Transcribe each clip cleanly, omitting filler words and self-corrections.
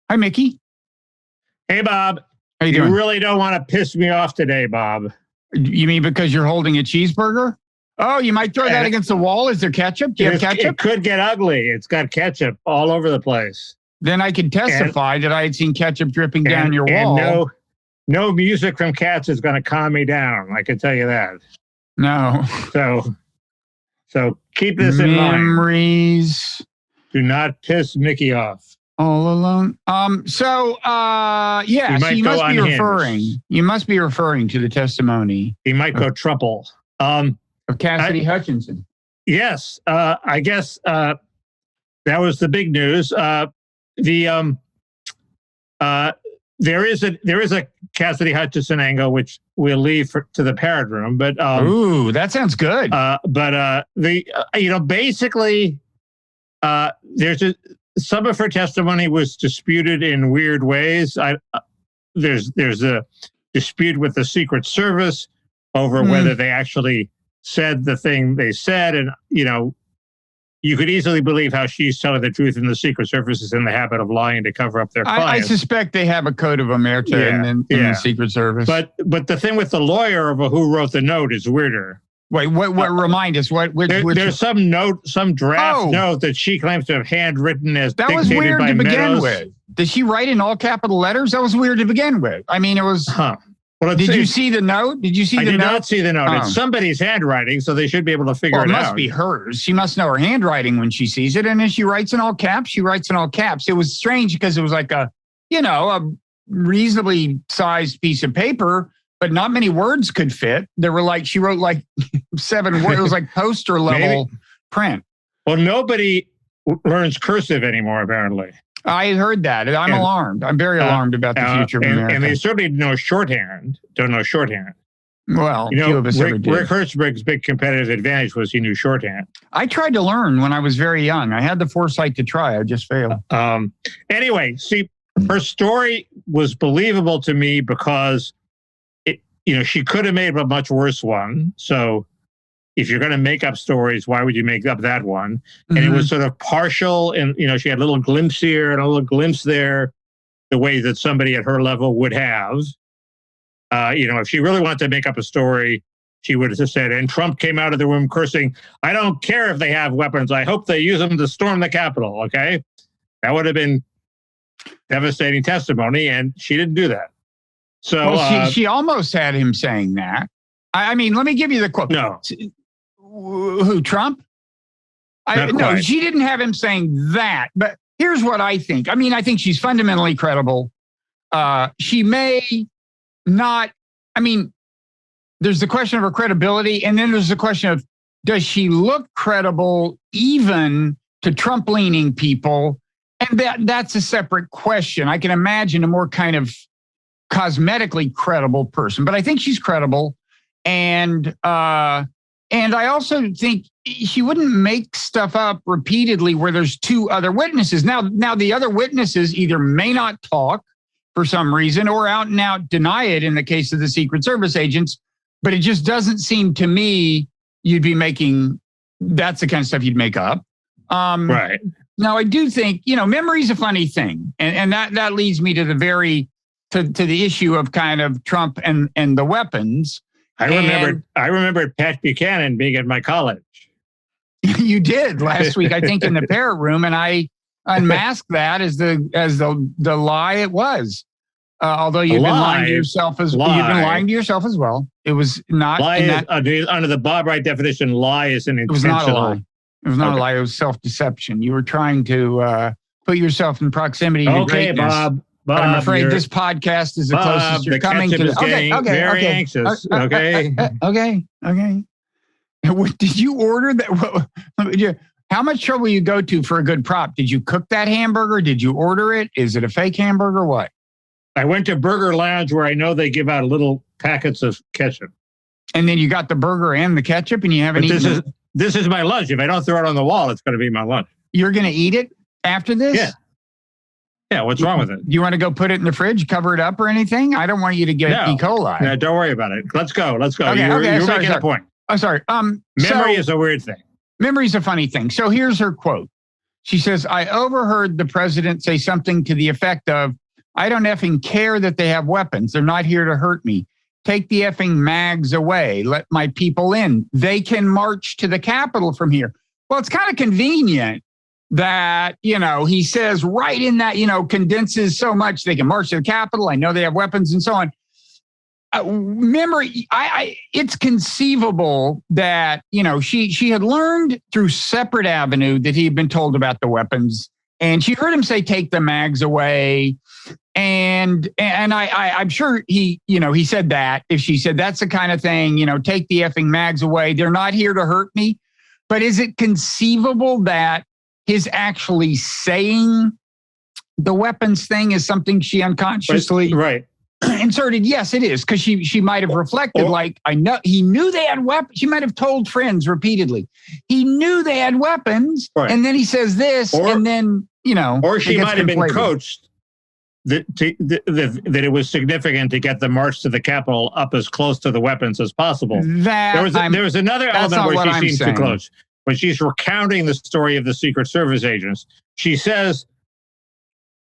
Hi, Mickey. Hey, Bob. How you doing? You really don't want to piss me off today, Bob. You mean because you're holding a cheeseburger? Oh, you might throw that against the wall. Is there ketchup? Do you have ketchup? It could get ugly. It's got ketchup all over the place. Then I can testify that I had seen ketchup dripping down your wall. And no music from Cats is going to calm me down. I can tell you that. No. So keep this in mind. Memories. Do not piss Mickey off. All alone. So you must be referring to the testimony. He might go Trumple. Of Cassidy Hutchinson. Yes. I guess that was the big news. There is a Cassidy Hutchinson angle, which we'll leave to the Parrot Room. But ooh, that sounds good. Basically, some of her testimony was disputed in weird ways. There's a dispute with the Secret Service over whether they actually said the thing they said, and you could easily believe how she's telling the truth, and the Secret Service is in the habit of lying to cover up their clients. I suspect they have a code of omerta in the Secret Service. But the thing with the lawyer of who wrote the note is weirder. Wait, what? Remind us what? There's some draft note that she claims to have handwritten as that was weird to begin with. Did she write in all capital letters? That was weird to begin with. I mean, it was. Well, did you see the note? I did not see the note. It's somebody's handwriting, so they should be able to figure it out. It must be hers. She must know her handwriting when she sees it. And if she writes in all caps, she writes in all caps. It was strange because it was like a reasonably sized piece of paper, but not many words could fit. There were she wrote 7 words. It was like poster level print. Well, nobody learns cursive anymore, apparently. I heard that. I'm alarmed. I'm very alarmed about the future of America. And they certainly don't know shorthand. Well, few of us ever did. Rick Hertzberg's big competitive advantage was he knew shorthand. I tried to learn when I was very young. I had the foresight to try. I just failed. Anyway, see, her story was believable to me because she could have made a much worse one. So if you're going to make up stories, why would you make up that one? Mm-hmm. And it was sort of partial, and she had a little glimpse here and a little glimpse there, the way that somebody at her level would have. If she really wanted to make up a story, she would have just said, and Trump came out of the room cursing, "I don't care if they have weapons. I hope they use them to storm the Capitol." Okay, that would have been devastating testimony, and she didn't do that. So she almost had him saying that. I mean, let me give you the quote. No. Who, Trump? No, she didn't have him saying that. But here's what I think. I mean, I think she's fundamentally credible. She may not. I mean, there's the question of her credibility, and then there's the question of, does she look credible even to Trump-leaning people? And that's a separate question. I can imagine a more kind of cosmetically credible person, but I think she's credible. And I also think she wouldn't make stuff up repeatedly where there's 2 other witnesses. Now the other witnesses either may not talk for some reason or out and out deny it in the case of the Secret Service agents. But it just doesn't seem to me you'd be making, that's the kind of stuff you'd make up. Right. Now, I do think, memory's a funny thing. And that leads me to the issue of kind of Trump and the weapons. I remembered Pat Buchanan being at my college. You did last week, I think, in the Parrot Room, and I unmasked that as the lie it was. Although you've been lying to yourself as well. It was not under the Bob Wright definition. Lie is an intentional. It was not a lie. It was not a lie. It was self-deception. You were trying to put yourself in proximity to greatness. Bob, but I'm afraid this podcast is the closest you're coming to. Very anxious. Okay. Did you order that? How much trouble you go to for a good prop? Did you cook that hamburger? Did you order it? Is it a fake hamburger? What? I went to Burger Lounge where I know they give out little packets of ketchup. And then you got the burger and the ketchup, and you haven't eaten it. This is my lunch. If I don't throw it on the wall, it's going to be my lunch. You're going to eat it after this? Yeah. Yeah, what's wrong with it? You want to go put it in the fridge, cover it up or anything? I don't want you to get E. coli. No, don't worry about it. Let's go. Okay, you're making a point. I'm sorry. Memory is a weird thing. Memory's a funny thing. So here's her quote. She says, I overheard the president say something to the effect of, I don't effing care that they have weapons. They're not here to hurt me. Take the effing mags away. Let my people in. They can march to the Capitol from here. Well, it's kind of convenient that, he says right in that, condenses so much. They can march to the Capitol. I know they have weapons and so on. Remember, it's conceivable that, she had learned through separate avenue that he had been told about the weapons. And she heard him say, take the mags away. And I'm sure he said that. If she said that's the kind of thing, take the effing mags away. They're not here to hurt me. But is it conceivable that his actually saying the weapons thing is something she unconsciously inserted? Yes, it is, because she might have reflected I know he knew they had weapons. She might have told friends repeatedly he knew they had weapons, and then he says this, and then or she might have been coached that it was significant to get the march to the Capitol up as close to the weapons as possible. There was another element where she seemed too close. When she's recounting the story of the Secret Service agents, she says,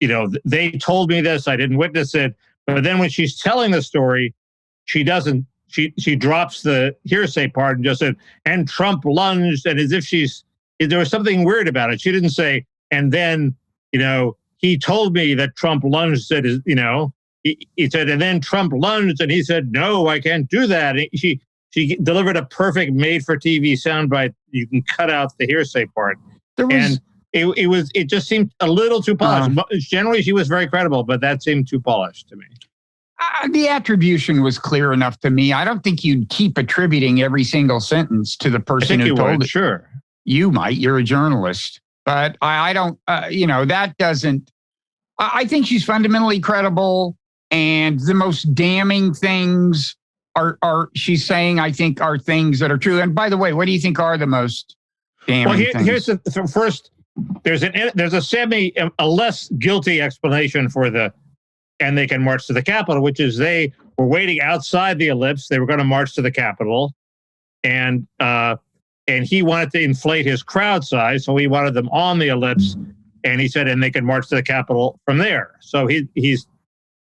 they told me this, I didn't witness it. But then when she's telling the story, she doesn't. She drops the hearsay part and just said, and Trump lunged, and as if there was something weird about it. She didn't say, and then, he told me that Trump lunged, said, he said, and then Trump lunged, and he said, no, I can't do that. And she delivered a perfect made-for-TV soundbite. You can cut out the hearsay part. It just seemed a little too polished. Generally, she was very credible, but that seemed too polished to me. The attribution was clear enough to me. I don't think you'd keep attributing every single sentence to the person who told it. Sure. You might. You're a journalist. But I don't, that doesn't. I think she's fundamentally credible. And the most damning things she's saying, I think, are things that are true. And by the way, what do you think are the most damning things? Here's the first. There's a less guilty explanation for and they can march to the Capitol, which is they were waiting outside the ellipse. They were going to march to the Capitol, and he wanted to inflate his crowd size, so he wanted them on the ellipse, and he said, and they can march to the Capitol from there. So he's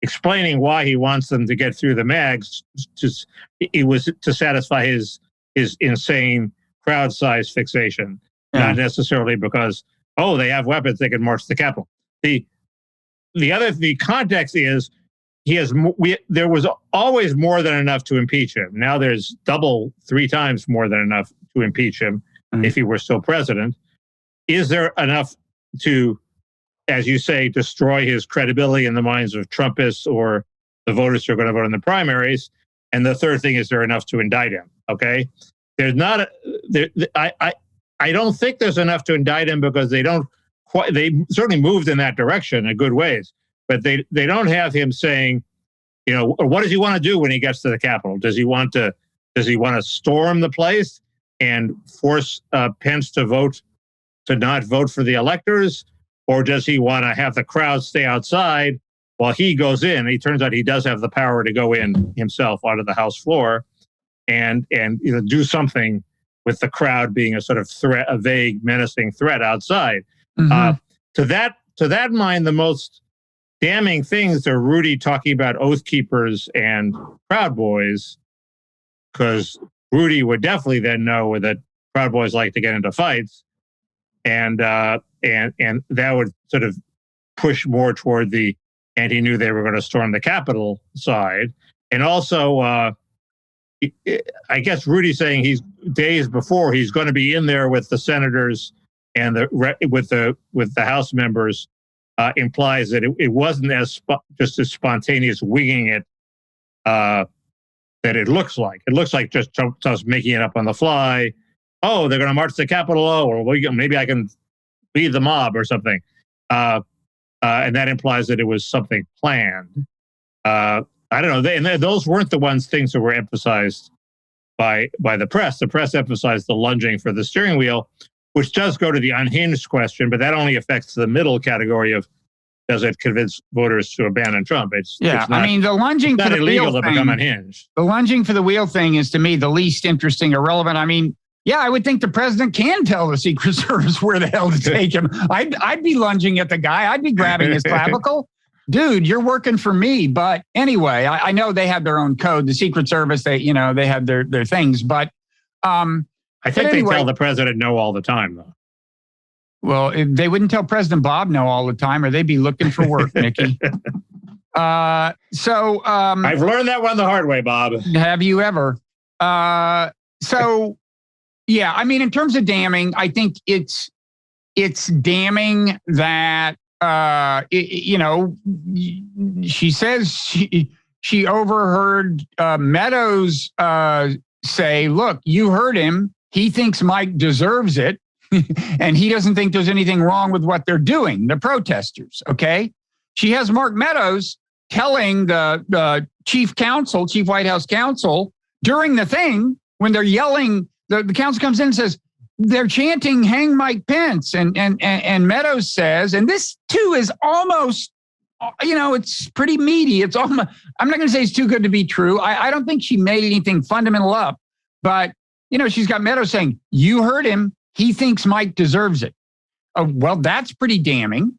explaining why he wants them to get through the mags. It was to satisfy his insane crowd size fixation, not necessarily because they have weapons, they can march to the Capitol. The context is there was always more than enough to impeach him. Now there's 3 times more than enough to impeach him if he were still president. Is there enough to, as you say, destroy his credibility in the minds of Trumpists or the voters who are going to vote in the primaries? And the third thing, is there enough to indict him? Okay, there's not. I don't think there's enough to indict him because they certainly moved in that direction in good ways, but they don't have him saying, what does he want to do when he gets to the Capitol? Does he want to storm the place and force Pence to not vote for the electors? Or does he want to have the crowd stay outside while he goes in? It turns out he does have the power to go in himself onto the House floor and do something with the crowd being a sort of threat, a vague, menacing threat outside. Mm-hmm. To that mind, the most damning things are Rudy talking about Oath Keepers and Proud Boys, because Rudy would definitely then know that Proud Boys like to get into fights, and that would sort of push more toward and he knew they were going to storm the Capitol side. And also, I guess Rudy's saying days before he's going to be in there with the senators and with the House members, implies that it wasn't just as spontaneous winging it that it looks like. It looks like just Trump's making it up on the fly. Oh, they're going to march to the Capitol. Or maybe I can be the mob or something. And that implies that it was something planned. I don't know. Those weren't the things that were emphasized by the press. The press emphasized the lunging for the steering wheel, which does go to the unhinged question, but that only affects the middle category of, does it convince voters to abandon Trump? It's not, the lunging for the illegal wheel to become unhinged. The lunging for the wheel thing is, to me, the least interesting or relevant. I mean, Yeah, I would think the president can tell the Secret Service where the hell to take him. I'd be lunging at the guy. I'd be grabbing his clavicle. Dude, you're working for me. But anyway, I know they have their own code. The Secret Service, they have their things. But I think they tell the president no all the time, though. Well, they wouldn't tell President Bob no all the time, or they'd be looking for work, Nikki. I've learned that one the hard way, Bob. Have you ever? Yeah, I mean, in terms of damning, I think it's damning that she says she overheard Meadows say, "Look, you heard him. He thinks Mike deserves it, and he doesn't think there's anything wrong with what they're doing, the protesters." Okay, she has Mark Meadows telling the chief White House counsel during the thing when they're yelling. The counsel comes in and says, they're chanting, "Hang Mike Pence." And Meadows says, and this too is almost, it's pretty meaty. It's almost, I'm not going to say it's too good to be true. I don't think she made anything fundamental up, but, she's got Meadows saying, "You heard him. He thinks Mike deserves it." Well, that's pretty damning.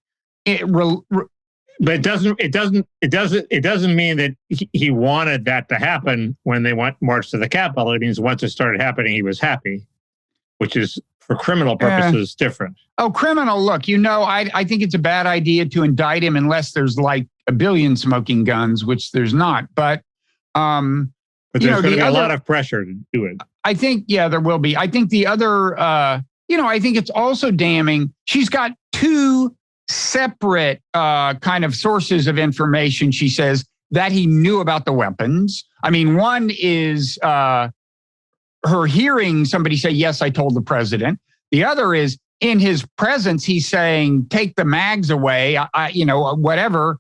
But it doesn't mean that he wanted that to happen when they marched to the Capitol. It means once it started happening, he was happy, which is for criminal purposes different. Oh, criminal. Look, I think it's a bad idea to indict him unless there's like a billion smoking guns, which there's not. But there's going to be a lot of pressure to do it. I think, there will be. I think the other, I think it's also damning. She's got two separate kind of sources of information, she says, that he knew about the weapons. I mean, one is her hearing somebody say, "Yes, I told the president." The other is in his presence, he's saying, "Take the mags away," whatever.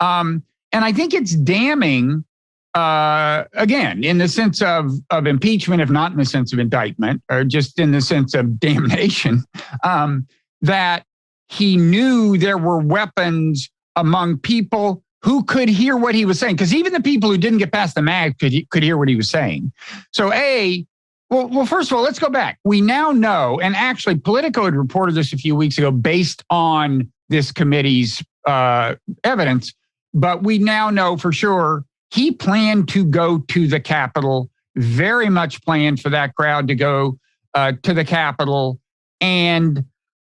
And I think it's damning, again, in the sense of impeachment, if not in the sense of indictment, or just in the sense of damnation, that he knew there were weapons among people who could hear what he was saying, because even the people who didn't get past the mag could hear what he was saying. So, well, first of all, let's go back. We now know, and actually Politico had reported this a few weeks ago based on this committee's evidence, but we now know for sure he planned to go to the Capitol, very much planned for that crowd to go to the Capitol, and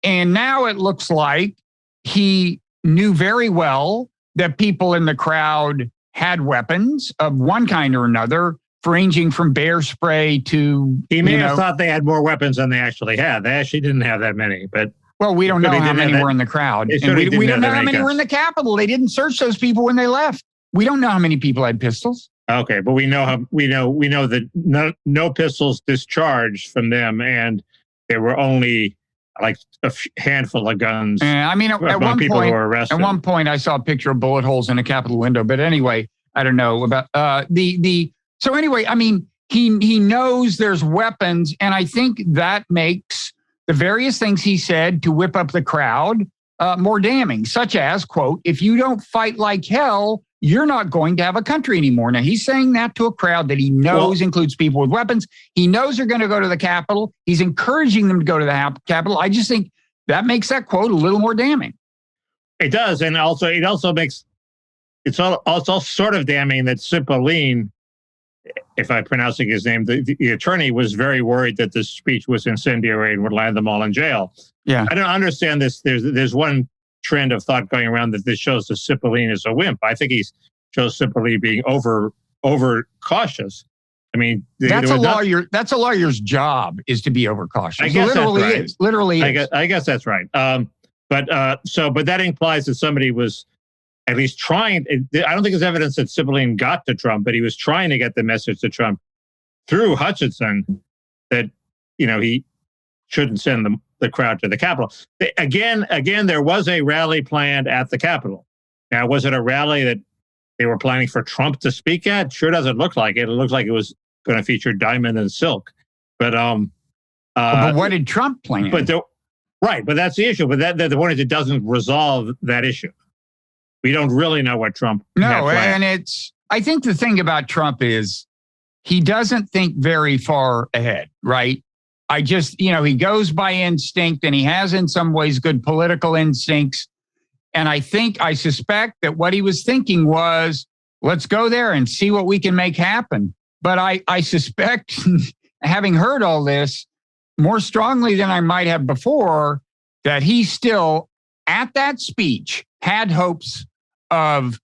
now it looks like he knew very well that people in the crowd had weapons of one kind or another, ranging from bear spray to... He may have thought they had more weapons than they actually had. They actually didn't have that many, but... Well, we don't know how many were in the crowd. And we don't know how many were in the Capitol. They didn't search those people when they left. We don't know how many people had pistols. Okay, but we know that no pistols discharged from them, and there were only like a handful of guns. I mean, at one point, I saw a picture of bullet holes in a Capitol window. But anyway, I don't know about So anyway, I mean, he knows there's weapons, and I think that makes the various things he said to whip up the crowd more damning, such as, quote, "If you don't fight like hell, you're not going to have a country anymore." Now, he's saying that to a crowd that he knows includes people with weapons. He knows they're going to go to the Capitol. He's encouraging them to go to the Capitol. I just think that makes that quote a little more damning. It does. And also, it's also sort of damning that Cipollone, if I'm pronouncing his name, the attorney, was very worried that this speech was incendiary and would land them all in jail. Yeah. I don't understand this. There's one trend of thought going around that this shows that Cipollone is a wimp. I think he shows Cipollone being over cautious. I mean, that's a lawyer's job, is to be overcautious. I guess literally that's right. Is. Literally is. I guess that's right. But that implies that somebody was at least trying. I don't think there's evidence that Cipollone got to Trump, but he was trying to get the message to Trump through Hutchinson that he shouldn't send the crowd to the Capitol. Again, there was a rally planned at the Capitol. Now, was it a rally that they were planning for Trump to speak at? Sure doesn't look like it. It looks like it was going to feature Diamond and Silk. But what did Trump plan? Right, but that's the issue. But the point is, it doesn't resolve that issue. We don't really know what Trump had planned. And I think the thing about Trump is he doesn't think very far ahead, right? I just, he goes by instinct, and he has in some ways good political instincts. And I suspect that what he was thinking was, let's go there and see what we can make happen. But I suspect, having heard all this more strongly than I might have before, that he still, at that speech, had hopes of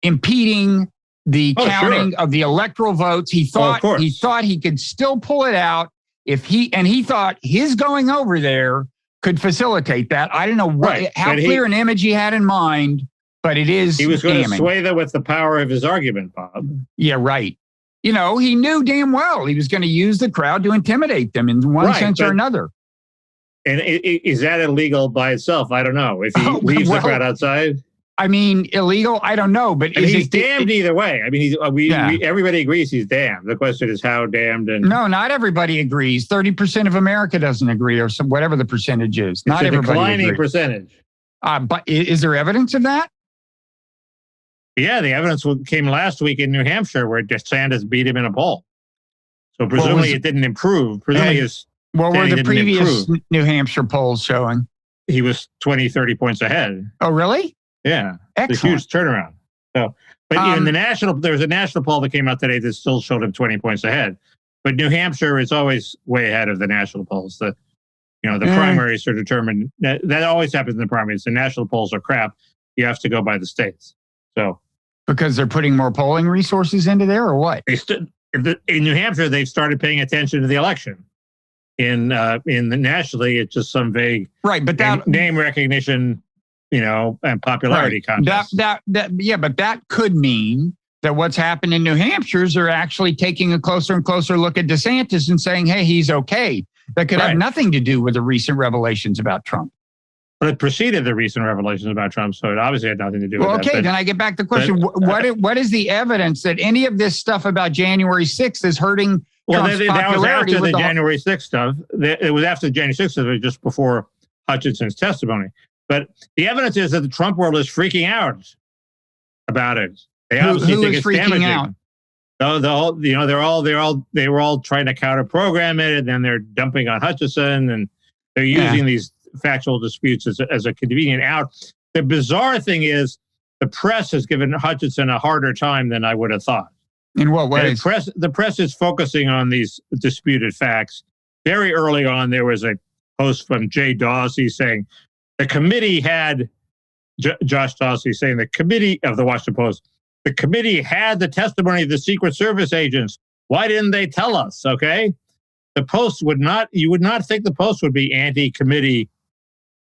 impeding the counting of the electoral votes. He thought he could still pull it out he thought his going over there could facilitate that. I don't know how clear an image he had in mind, but it is. He was going to sway them with the power of his argument, Bob. Yeah, right. He knew damn well he was going to use the crowd to intimidate them in one sense or another. And is that illegal by itself? I don't know. If he leaves the crowd outside. I mean, illegal? I don't know, but he's damned either way. I mean, everybody agrees he's damned. The question is how damned. And no, not everybody agrees. 30% of America doesn't agree, or whatever the percentage is. Not everybody declining agrees. Percentage. But is there evidence of that? Yeah, the evidence came last week in New Hampshire, where DeSantis beat him in a poll. So presumably it didn't improve. Presumably what were the previous New Hampshire polls showing? He was 20, 30 points ahead. Oh, really? Yeah, excellent. It's a huge turnaround. So, but in there was a national poll that came out today that still showed him 20 points ahead. But New Hampshire is always way ahead of the national polls. The primaries are determined. That always happens in the primaries. The national polls are crap. You have to go by the states. So because they're putting more polling resources into there, or what? In New Hampshire, they've started paying attention to the election. In nationally, it's just some vague but that name recognition. And popularity contest. But that could mean that what's happened in New Hampshire is they're actually taking a closer and closer look at DeSantis and saying, hey, he's okay. That could have nothing to do with the recent revelations about Trump. But it preceded the recent revelations about Trump, so it obviously had nothing to do with that. Okay, then I get back to the question. What is the evidence that any of this stuff about January 6th is hurting Trump's popularity? That was after the January 6th stuff. It was after the January 6th stuff. It was just before Hutchinson's testimony. But the evidence is that the Trump world is freaking out about it. They obviously think it's damaging. Out? They were all trying to counter program it, and then they're dumping on Hutchinson, and they're using these factual disputes as a convenient out. The bizarre thing is the press has given Hutchinson a harder time than I would have thought. In what ways? The press is focusing on these disputed facts. Very early on, there was a post from Jay Dawsey saying, the committee had, Josh Dawsey saying, the committee of the Washington Post, the committee had the testimony of the Secret Service agents. Why didn't they tell us? Okay. The Post you would not think the Post would be anti-committee,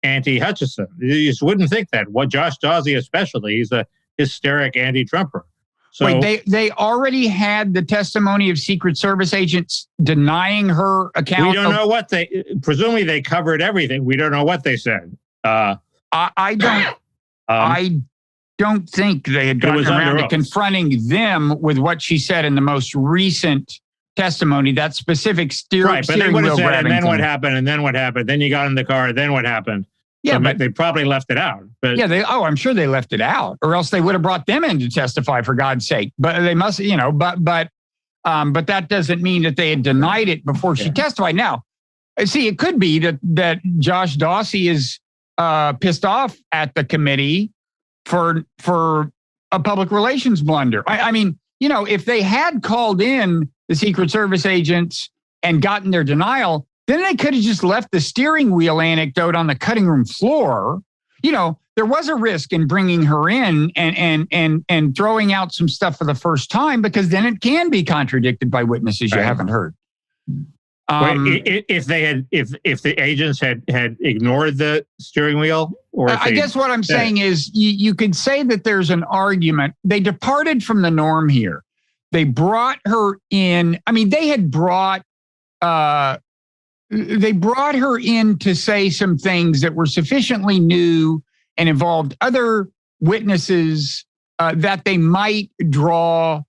anti-Hutchinson. You just wouldn't think that. What Josh Dawsey especially, he's a hysteric anti-Trumper. So, wait, they already had the testimony of Secret Service agents denying her account? We don't know what presumably they covered everything. We don't know what they said. I don't think they had gotten around to confronting them with what she said in the most recent testimony, that specific steering wheel grabbing. And then what happened? And then what happened? Then you got in the car. Then what happened? Yeah, but they probably left it out. But I'm sure they left it out, or else they would have brought them in to testify, for God's sake. But they must, but that doesn't mean that they had denied it before she testified. Now, see, it could be that Josh Dawsey is pissed off at the committee for a public relations blunder. I mean, if they had called in the Secret Service agents and gotten their denial, then they could have just left the steering wheel anecdote on the cutting room floor. There was a risk in bringing her in and throwing out some stuff for the first time, because then it can be contradicted by witnesses you haven't heard. If the agents had ignored the steering wheel, or I guess what I'm saying is you could say that there's an argument. They departed from the norm here. They brought her in. I mean, they had brought her in to say some things that were sufficiently new and involved other witnesses that they might draw,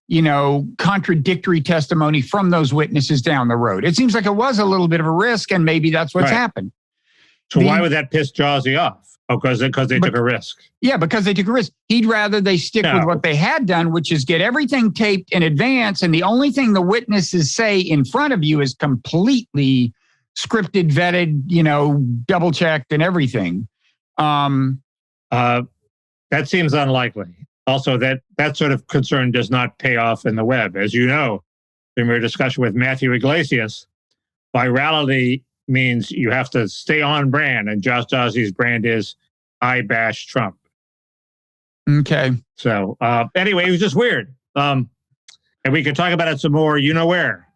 contradictory testimony from those witnesses down the road. It seems like it was a little bit of a risk, and maybe that's what's happened. So why would that piss Dawsey off? Oh, because they took a risk. Yeah, because they took a risk. He'd rather they stick with what they had done, which is get everything taped in advance. And the only thing the witnesses say in front of you is completely scripted, vetted, double checked and everything. That seems unlikely. Also, that sort of concern does not pay off in the web. As you know, in our discussion with Matthew Yglesias, virality means you have to stay on brand, and Josh Dawsey's brand is I bash Trump. Okay. So anyway, it was just weird. And we could talk about it some more, where.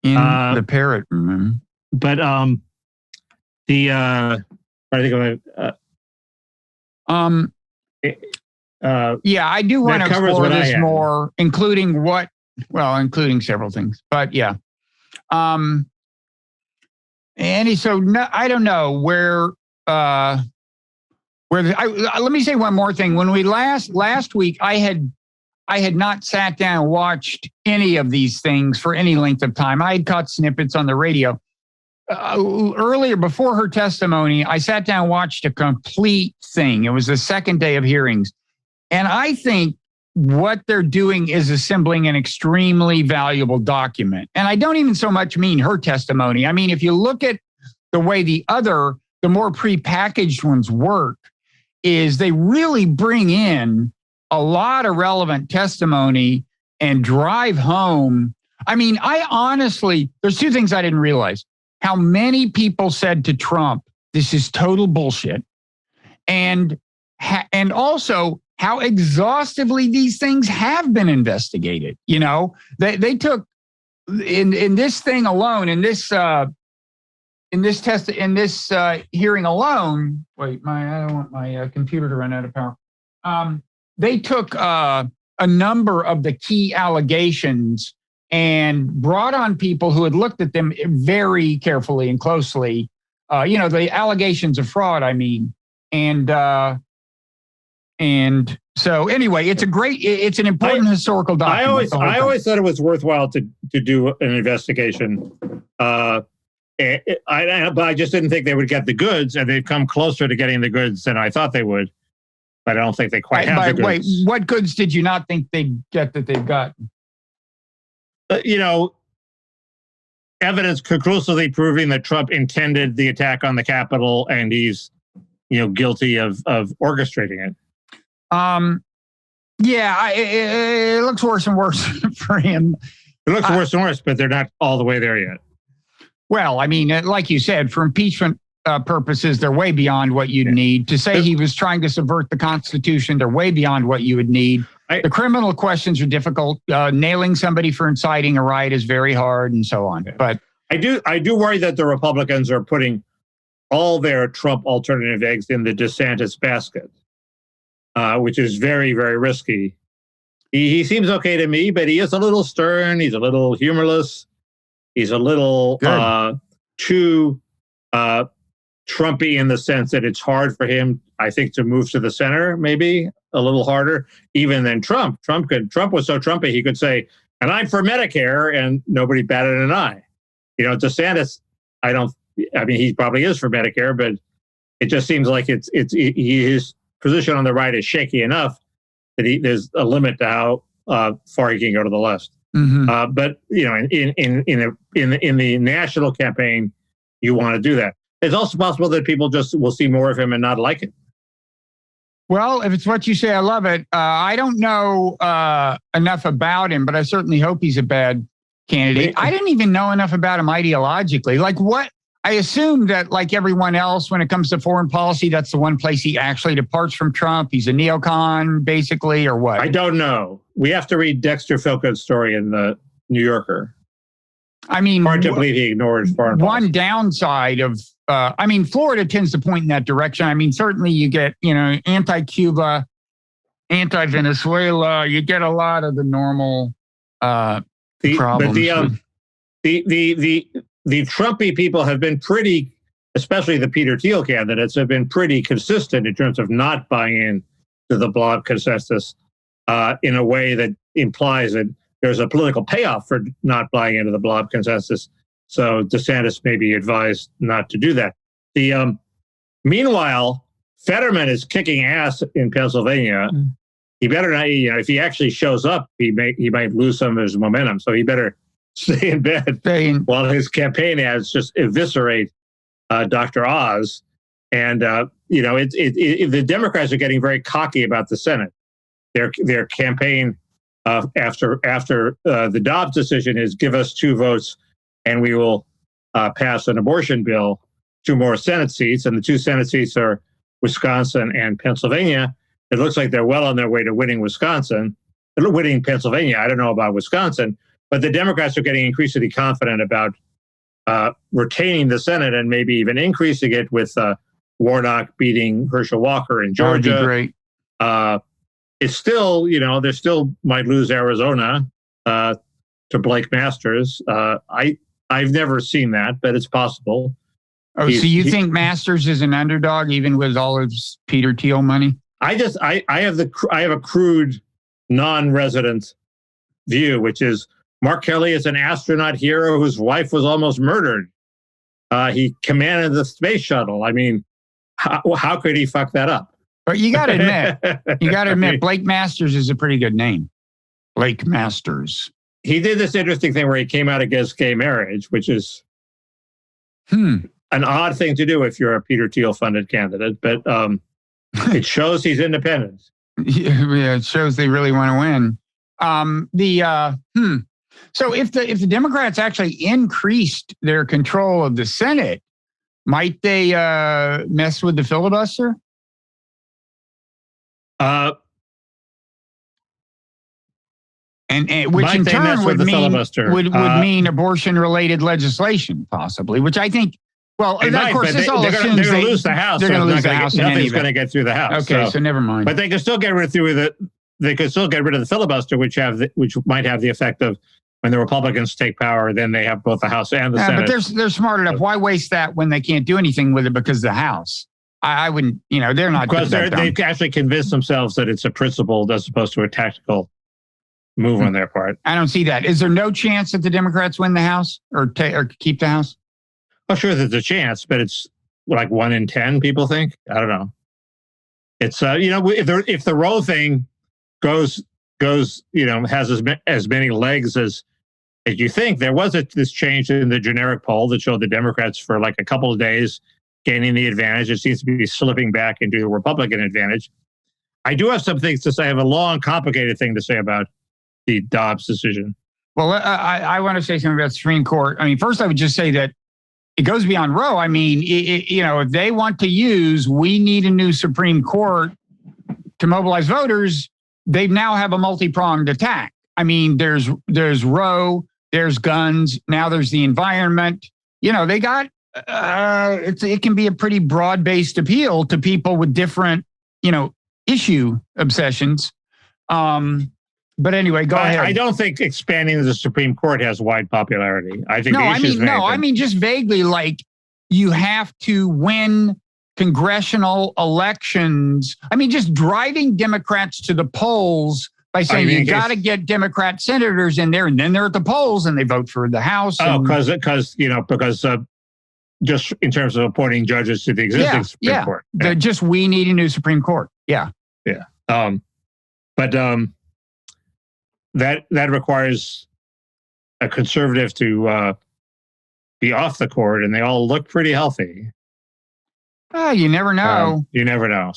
In the Parrot Room. But I think of it. Yeah, I do want to explore this more, including several things. But yeah. Andy, I don't know where let me say one more thing. When we last week, I had not sat down and watched any of these things for any length of time. I had caught snippets on the radio. Earlier, before her testimony, I sat down and watched a complete thing. It was the second day of hearings. And I think what they're doing is assembling an extremely valuable document. And I don't even so much mean her testimony. I mean, if you look at the way the more prepackaged ones work, is they really bring in a lot of relevant testimony and drive home. I mean, there's two things I didn't realize. How many people said to Trump, this is total bullshit. And also how exhaustively these things have been investigated. They took in this thing alone, in this hearing alone. Wait, I don't want my computer to run out of power. They took a number of the key allegations and brought on people who had looked at them very carefully and closely. The allegations of fraud, I mean, and so anyway, it's an important historical document. I always thought it was worthwhile to do an investigation. But I just didn't think they would get the goods, and they've come closer to getting the goods than I thought they would. But I don't think they quite have the goods. Wait, what goods did you not think they'd get that they've gotten? Evidence conclusively proving that Trump intended the attack on the Capitol, and he's, guilty of orchestrating it. It looks worse and worse for him. It looks worse and worse, but they're not all the way there yet. Well, I mean, like you said, for impeachment purposes, they're way beyond what you'd need. To say he was trying to subvert the Constitution, they're way beyond what you would need. The criminal questions are difficult. Nailing somebody for inciting a riot is very hard, and so on. But I do worry that the Republicans are putting all their Trump alternative eggs in the DeSantis basket, which is very, very risky. He seems okay to me, but he is a little stern. He's a little humorless. He's a little too Trumpy in the sense that it's hard for him, I think, to move to the center, maybe a little harder even than Trump. Trump was so Trumpy, he could say, and I'm for Medicare, and nobody batted an eye. DeSantis, he probably is for Medicare, but it just seems like his position on the right is shaky enough that there's a limit to how far he can go to the left. Mm-hmm. But in the national campaign, you want to do that. It's also possible that people just will see more of him and not like it. Well, if it's what you say, I love it. I don't know enough about him, but I certainly hope he's a bad candidate. I didn't even know enough about him ideologically. Like what? I assume that, like everyone else, when it comes to foreign policy, that's the one place he actually departs from Trump. He's a neocon, basically, or what? I don't know. We have to read Dexter Philcott's story in the New Yorker. I mean, hard to believe he ignored foreign policy. One downside of, Florida tends to point in that direction. I mean, certainly you get, anti-Cuba, anti-Venezuela. You get a lot of the normal problems. The Trumpy people have been pretty, especially the Peter Thiel candidates, have been pretty consistent in terms of not buying in to the blob consensus in a way that implies that there's a political payoff for not buying into the blob consensus. So DeSantis may be advised not to do that. Meanwhile, Fetterman is kicking ass in Pennsylvania. He better not, if he actually shows up, he might lose some of his momentum. So he better stay in bed while his campaign ads just eviscerate Dr. Oz. And, the Democrats are getting very cocky about the Senate. Their campaign after the Dobbs decision is give us 2 votes and we will pass an abortion bill, 2 more Senate seats. And the 2 Senate seats are Wisconsin and Pennsylvania. It looks like they're well on their way to winning Pennsylvania. I don't know about Wisconsin, but the Democrats are getting increasingly confident about retaining the Senate and maybe even increasing it with Warnock beating Herschel Walker in Georgia. That would be great. It's still, they still might lose Arizona to Blake Masters. I've never seen that, but it's possible. Oh, so you think Masters is an underdog even with all his Peter Thiel money? I have a crude, non-resident view, which is Mark Kelly is an astronaut hero whose wife was almost murdered. He commanded the space shuttle. I mean, how could he fuck that up? But you got to admit, Blake Masters is a pretty good name. Blake Masters. He did this interesting thing where he came out against gay marriage, which is an odd thing to do if you're a Peter Thiel funded candidate, but it shows he's independent. Yeah, it shows they really want to win. So if the Democrats actually increased their control of the Senate, might they mess with the filibuster? And which in turn would mean abortion-related legislation, possibly. Which I think. Well, of course, this all assumes they're going to lose the House. They're going to lose the House. Nothing's going to get through the House. Okay, so never mind. But they can still get rid of the filibuster, which might have the effect of when the Republicans take power, then they have both the House and the Senate. But they're smart enough. Why waste that when they can't do anything with it because of the House? I wouldn't. They're not because they've actually convinced themselves that it's a principled as opposed to a tactical move on their part. I don't see that. Is there no chance that the Democrats win the House or keep the House? Well, sure, there's a chance, but it's like 1 in 10 people think. I don't know. It's if the Roe thing goes has as many legs as you think. There was this change in the generic poll that showed the Democrats for like a couple of days gaining the advantage. It seems to be slipping back into the Republican advantage. I do have some things to say. I have a long, complicated thing to say about the Dobbs decision. Well, I want to say something about the Supreme Court. I mean, first I would just say that it goes beyond Roe. I mean, if they want to use, we need a new Supreme Court to mobilize voters, they now have a multi-pronged attack. I mean, there's Roe, there's guns, now there's the environment. They got, it can be a pretty broad-based appeal to people with different, issue obsessions. But anyway, go ahead. I don't think expanding the Supreme Court has wide popularity. I think just vaguely, like you have to win congressional elections. I mean, just driving Democrats to the polls by saying you got to get Democrat senators in there, and then they're at the polls and they vote for the House. Because just in terms of appointing judges to the existing Supreme Court. Yeah. We need a new Supreme Court. Yeah. Yeah. That requires a conservative to be off the court, and they all look pretty healthy. You never know. You never know.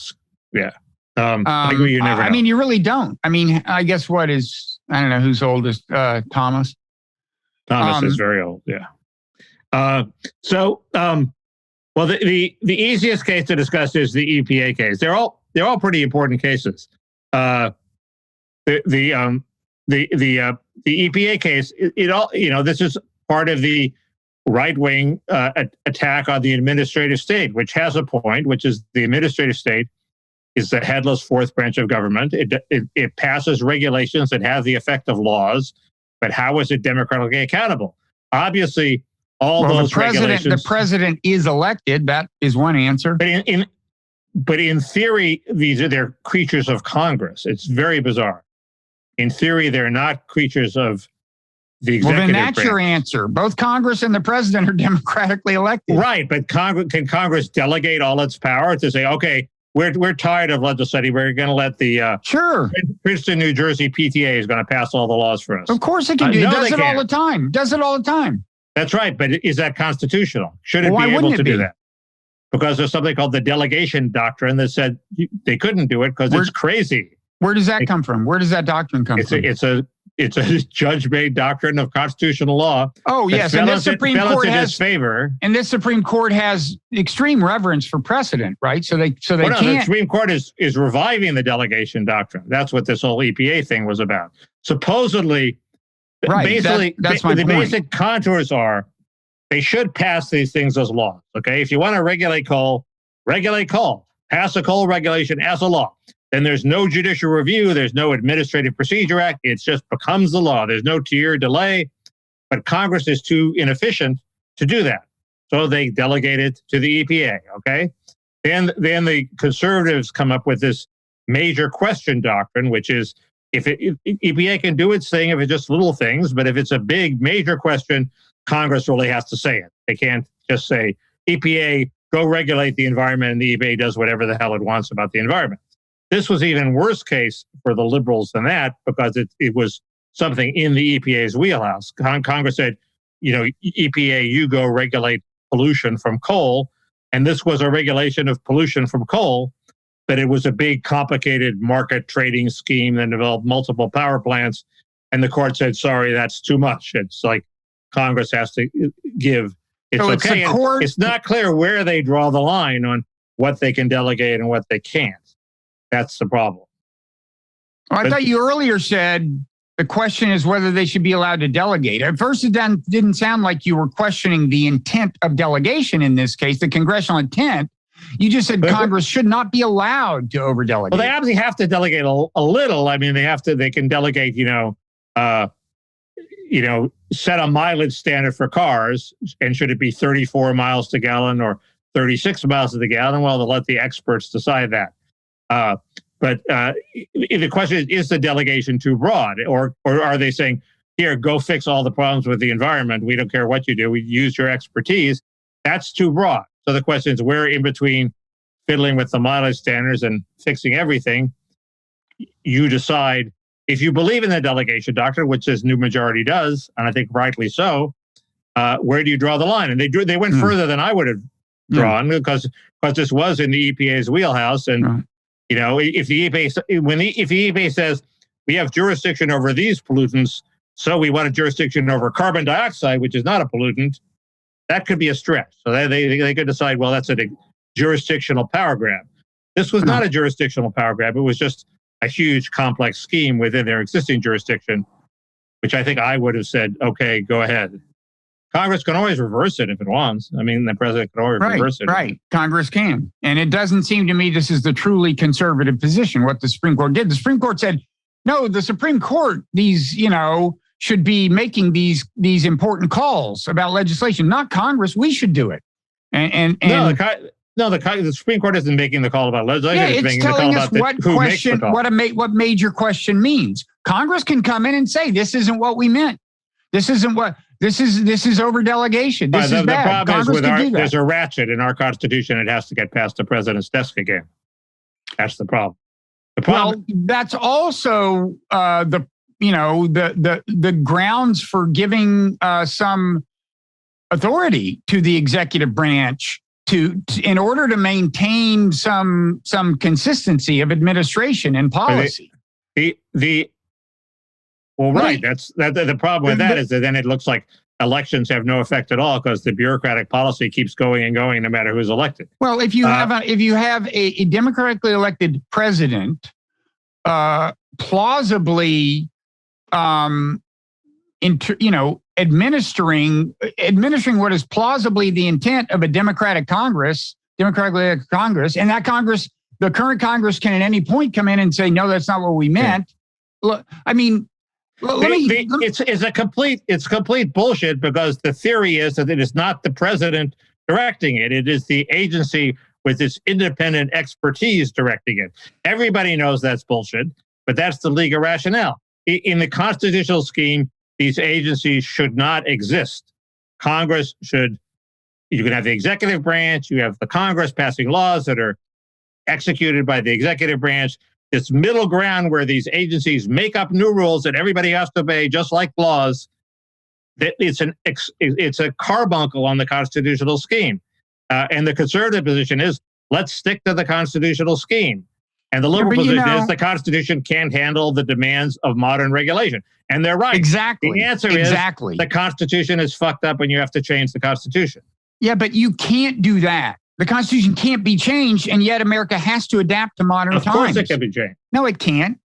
Yeah. I agree. You never know. I mean, you really don't. I mean, I guess I don't know who's oldest, Thomas. Thomas is very old. Yeah. Well, the easiest case to discuss is the EPA case. They're all pretty important cases. The EPA case, this is part of the right-wing attack on the administrative state, which has a point, which is the administrative state is the headless fourth branch of government. It passes regulations that have the effect of laws, but how is it democratically accountable? Obviously, regulations. The president is elected. That is one answer. But in theory, they're creatures of Congress. It's very bizarre. In theory, they're not creatures of the executive branch. Well, then that's your answer. Both Congress and the president are democratically elected. Right, but can Congress delegate all its power to say, okay, we're tired of legislating. We're going to let the Princeton, New Jersey PTA is going to pass all the laws for us. Of course it can do. It does it all the time. Does it all the time. That's right. But is that constitutional? Should it be able to do that? Because there's something called the delegation doctrine that said they couldn't do it because it's crazy. Where does that come from? Where does that doctrine come from? It's a judge-made doctrine of constitutional law. Oh, yes. And this Supreme Court has favor. And this Supreme Court has extreme reverence for precedent, right? So they can't. The Supreme Court is reviving the delegation doctrine. That's what this whole EPA thing was about. Supposedly, basically, that's my point. The basic contours are they should pass these things as laws. Okay, if you want to regulate coal, pass a coal regulation as a law. Then there's no judicial review. There's no Administrative Procedure Act. It just becomes the law. There's no tier delay. But Congress is too inefficient to do that. So they delegate it to the EPA, okay? Then the conservatives come up with this major question doctrine, which is if EPA can do its thing if it's just little things, but if it's a big, major question, Congress really has to say it. They can't just say, EPA, go regulate the environment, and the EPA does whatever the hell it wants about the environment. This was even worse case for the liberals than that because it was something in the EPA's wheelhouse. Congress said, EPA, you go regulate pollution from coal. And this was a regulation of pollution from coal, but it was a big, complicated market trading scheme that involved multiple power plants. And the court said, sorry, that's too much. It's like Congress has to give. It's okay. It's not clear where they draw the line on what they can delegate and what they can't. That's the problem. Well, I thought you earlier said the question is whether they should be allowed to delegate. At first, it didn't sound like you were questioning the intent of delegation in this case, the congressional intent. You just said Congress should not be allowed to over-delegate. Well, they obviously have to delegate a little. I mean, they can delegate, set a mileage standard for cars. And should it be 34 miles to gallon or 36 miles to the gallon? Well, they'll let the experts decide that. But the question is the delegation too broad? Or are they saying, here, go fix all the problems with the environment. We don't care what you do. We use your expertise. That's too broad. So the question is, where in between fiddling with the mileage standards and fixing everything, you decide if you believe in the delegation doctrine, which this new majority does, and I think rightly so, where do you draw the line? And they went further than I would have drawn because this was in the EPA's wheelhouse. And if the EPA says we have jurisdiction over these pollutants, so we want a jurisdiction over carbon dioxide, which is not a pollutant, that could be a stretch. So they could decide, well, that's a jurisdictional power grab. This was not a jurisdictional power grab. It was just a huge, complex scheme within their existing jurisdiction, which I think I would have said, okay, go ahead. Congress can always reverse it if it wants. I mean, the president can always reverse it. Right, Congress can. And it doesn't seem to me this is the truly conservative position, what the Supreme Court did. The Supreme Court said, no, the Supreme Court, should be making these important calls about legislation, not Congress. We should do it. The Supreme Court isn't making the call about legislation. It's telling us what major question means. Congress can come in and say, this isn't what we meant. This is over delegation. This is bad. The problem Congress is there's a ratchet in our Constitution. It has to get past the president's desk again. That's the problem. Well, that's also the grounds for giving some authority to the executive branch in order to maintain some consistency of administration and policy. Right. That's the problem with that is that then it looks like elections have no effect at all because the bureaucratic policy keeps going and going no matter who's elected. Well, if you have a democratically elected president, plausibly, administering what is plausibly the intent of a democratically elected Congress, and that Congress, the current Congress, can at any point come in and say, no, that's not what we meant. Look, I mean. It's complete bullshit because the theory is that it is not the president directing it. It is the agency with its independent expertise directing it. Everybody knows that's bullshit, but that's the legal rationale. In the constitutional scheme, these agencies should not exist. You can have the executive branch, you have the Congress passing laws that are executed by the executive branch. This middle ground where these agencies make up new rules that everybody has to obey, just like laws. That it's a carbuncle on the constitutional scheme. And the conservative position is, let's stick to the constitutional scheme. And the liberal position is the Constitution can't handle the demands of modern regulation. And they're right. Exactly. The answer is the Constitution is fucked up and you have to change the Constitution. Yeah, but you can't do that. The Constitution can't be changed, and yet America has to adapt to modern times. Of course it can be changed. No, it can't.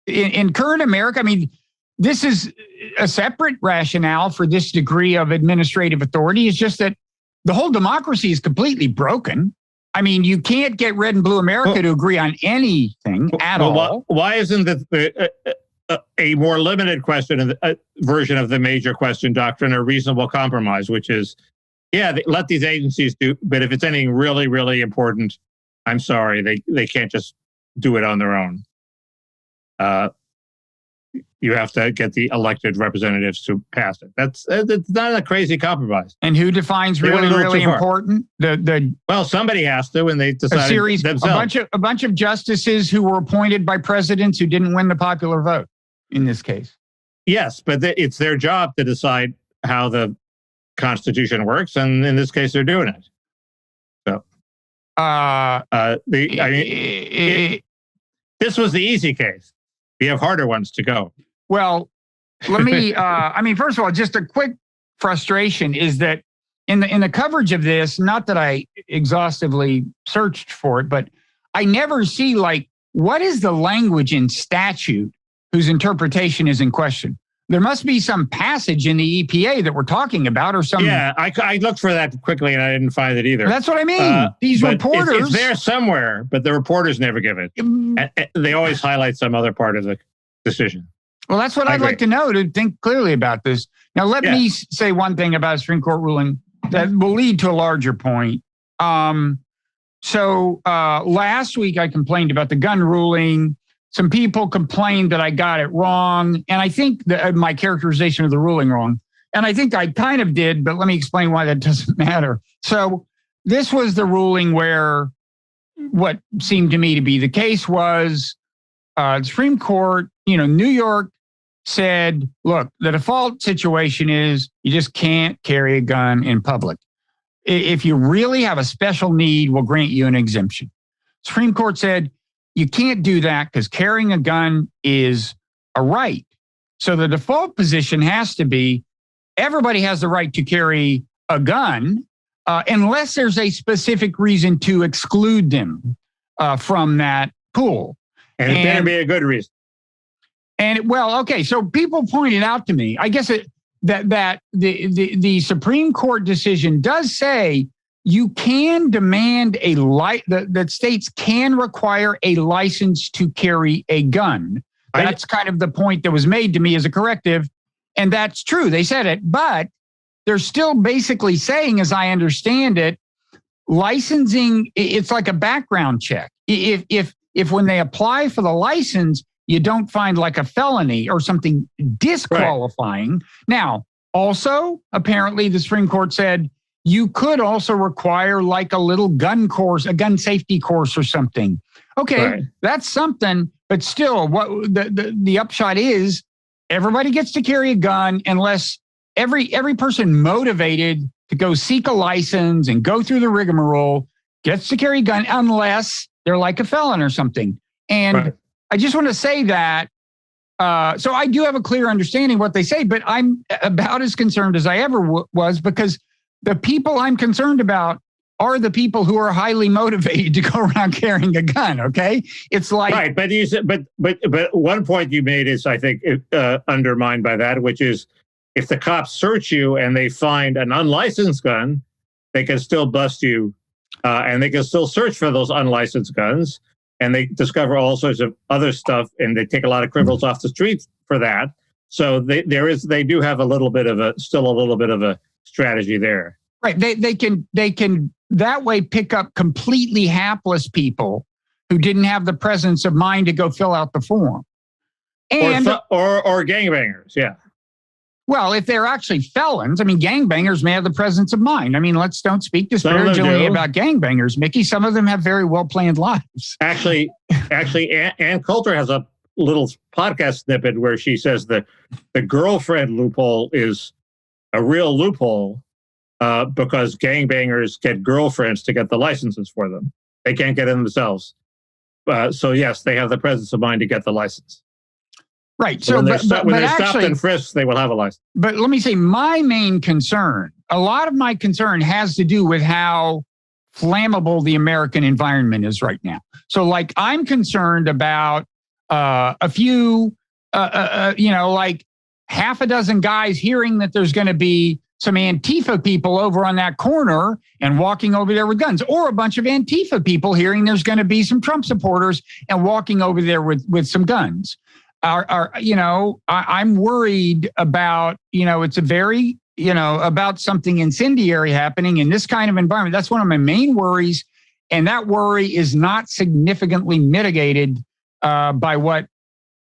In current America, I mean, this is a separate rationale for this degree of administrative authority. It's just that the whole democracy is completely broken. I mean, you can't get red and blue America to agree on anything at all. Why isn't a more limited question, version of the major question doctrine, a reasonable compromise, which is, let these agencies do, but if it's anything really, really important, I'm sorry, they can't just do it on their own. You have to get the elected representatives to pass it. It's not a crazy compromise. And who defines really important? Well, somebody has to, and they decided themselves. A bunch of justices who were appointed by presidents who didn't win the popular vote in this case. Yes, but it's their job to decide how the Constitution works, and in this case, they're doing it. So, this was the easy case. We have harder ones to go. Well, let me, first of all, just a quick frustration is that in the coverage of this, not that I exhaustively searched for it, but I never see what is the language in statute whose interpretation is in question. There must be some passage in the EPA that we're talking about or something. Yeah, I looked for that quickly and I didn't find it either. That's what I mean. These reporters. It's there somewhere, but the reporters never give it. They always highlight some other part of the decision. Well, that's what I'd like to know, to think clearly about this. Now, let me say one thing about a Supreme Court ruling that will lead to a larger point. So last week I complained about the gun ruling. Some people complained that I got it wrong, and I think that my characterization of the ruling wrong. And I think I kind of did, but let me explain why that doesn't matter. So this was the ruling where what seemed to me to be the case was the Supreme Court, New York said, look, the default situation is you just can't carry a gun in public. If you really have a special need, we'll grant you an exemption. Supreme Court said, you can't do that because carrying a gun is a right. So the default position has to be everybody has the right to carry a gun unless there's a specific reason to exclude them from that pool. And it better be a good reason. So people pointed out to me, I guess that the Supreme Court decision does say you can demand that states can require a license to carry a gun. That's kind of the point that was made to me as a corrective. And that's true. They said it, but they're still basically saying, as I understand it, licensing, it's like a background check. If when they apply for the license, you don't find like a felony or something disqualifying. Right. Now, also, apparently the Supreme Court said you could also require like a little gun course, a gun safety course or something. Okay, That's something, but still what the upshot is everybody gets to carry a gun unless every person motivated to go seek a license and go through the rigmarole gets to carry a gun unless they're like a felon or something. And I just want to say that, so I do have a clear understanding of what they say, but I'm about as concerned as I ever was because the people I'm concerned about are the people who are highly motivated to go around carrying a gun. Okay, it's like right, but you said, but one point you made is I think undermined by that, which is if the cops search you and they find an unlicensed gun, they can still bust you, and they can still search for those unlicensed guns. And they discover all sorts of other stuff, and they take a lot of criminals off the streets for that. So they do have still a little bit of a strategy there. Right. They can that way pick up completely hapless people who didn't have the presence of mind to go fill out the form. And or gangbangers, yeah. Well, if they're actually felons, I mean, gangbangers may have the presence of mind. I mean, don't speak disparagingly about gangbangers, Mickey. Some of them have very well-planned lives. Actually, Ann Coulter has a little podcast snippet where she says that the girlfriend loophole is a real loophole because gangbangers get girlfriends to get the licenses for them. They can't get it themselves. So yes, they have the presence of mind to get the license. Right. So when they're stopped and frisked, they will have a license. But let me say, my main concern, a lot of my concern has to do with how flammable the American environment is right now. So like, I'm concerned about a few, like half a dozen guys hearing that there's going to be some Antifa people over on that corner and walking over there with guns, or a bunch of Antifa people hearing there's going to be some Trump supporters and walking over there with some guns. I'm worried about, it's a very, about something incendiary happening in this kind of environment. That's one of my main worries. And that worry is not significantly mitigated by what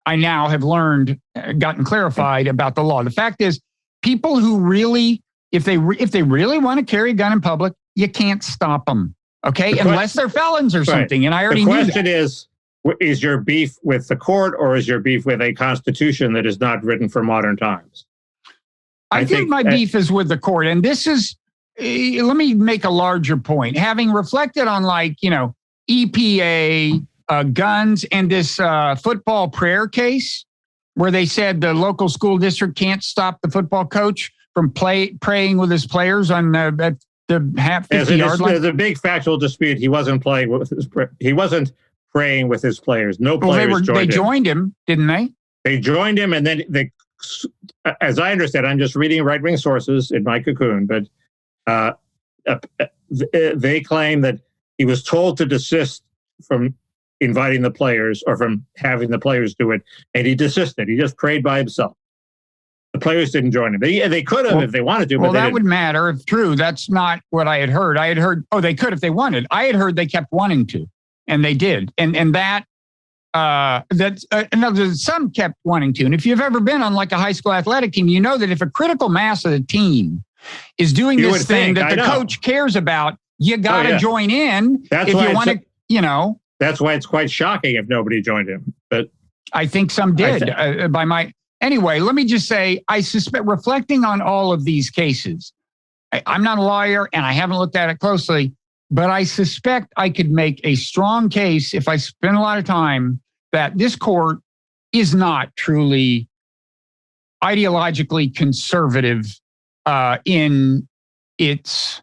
I now have learned, gotten clarified about the law. The fact is, people who really, if they really want to carry a gun in public, you can't stop them. Okay. Unless they're felons or something. Right. And I already knew that. The question is your beef with the court, or is your beef with a constitution that is not written for modern times? I think my beef is with the court. And this is, let me make a larger point. Having reflected on EPA, guns, and this football prayer case where they said the local school district can't stop the football coach from praying with his players on the half 50-yard line. There's a big factual dispute. He wasn't playing with he wasn't praying with his players. No players joined him. They joined him, didn't they? They joined him, and then as I understand, I'm just reading right-wing sources in my cocoon, but they claim that he was told to desist from inviting the players or from having the players do it, and he desisted. He just prayed by himself. The players didn't join him. They could have if they wanted to. Well, that would matter if true. That's not what I had heard. I had heard, they could if they wanted. I had heard they kept wanting to, and they did. And some kept wanting to. And if you've ever been on like a high school athletic team, you know that if a critical mass of the team is doing this thing that the coach cares about, you got to join in. That's if you want to, That's why it's quite shocking if nobody joined him. But I think some did. Anyway, let me just say, I suspect, reflecting on all of these cases, I'm not a lawyer and I haven't looked at it closely, but I suspect I could make a strong case if I spend a lot of time that this court is not truly ideologically conservative in its,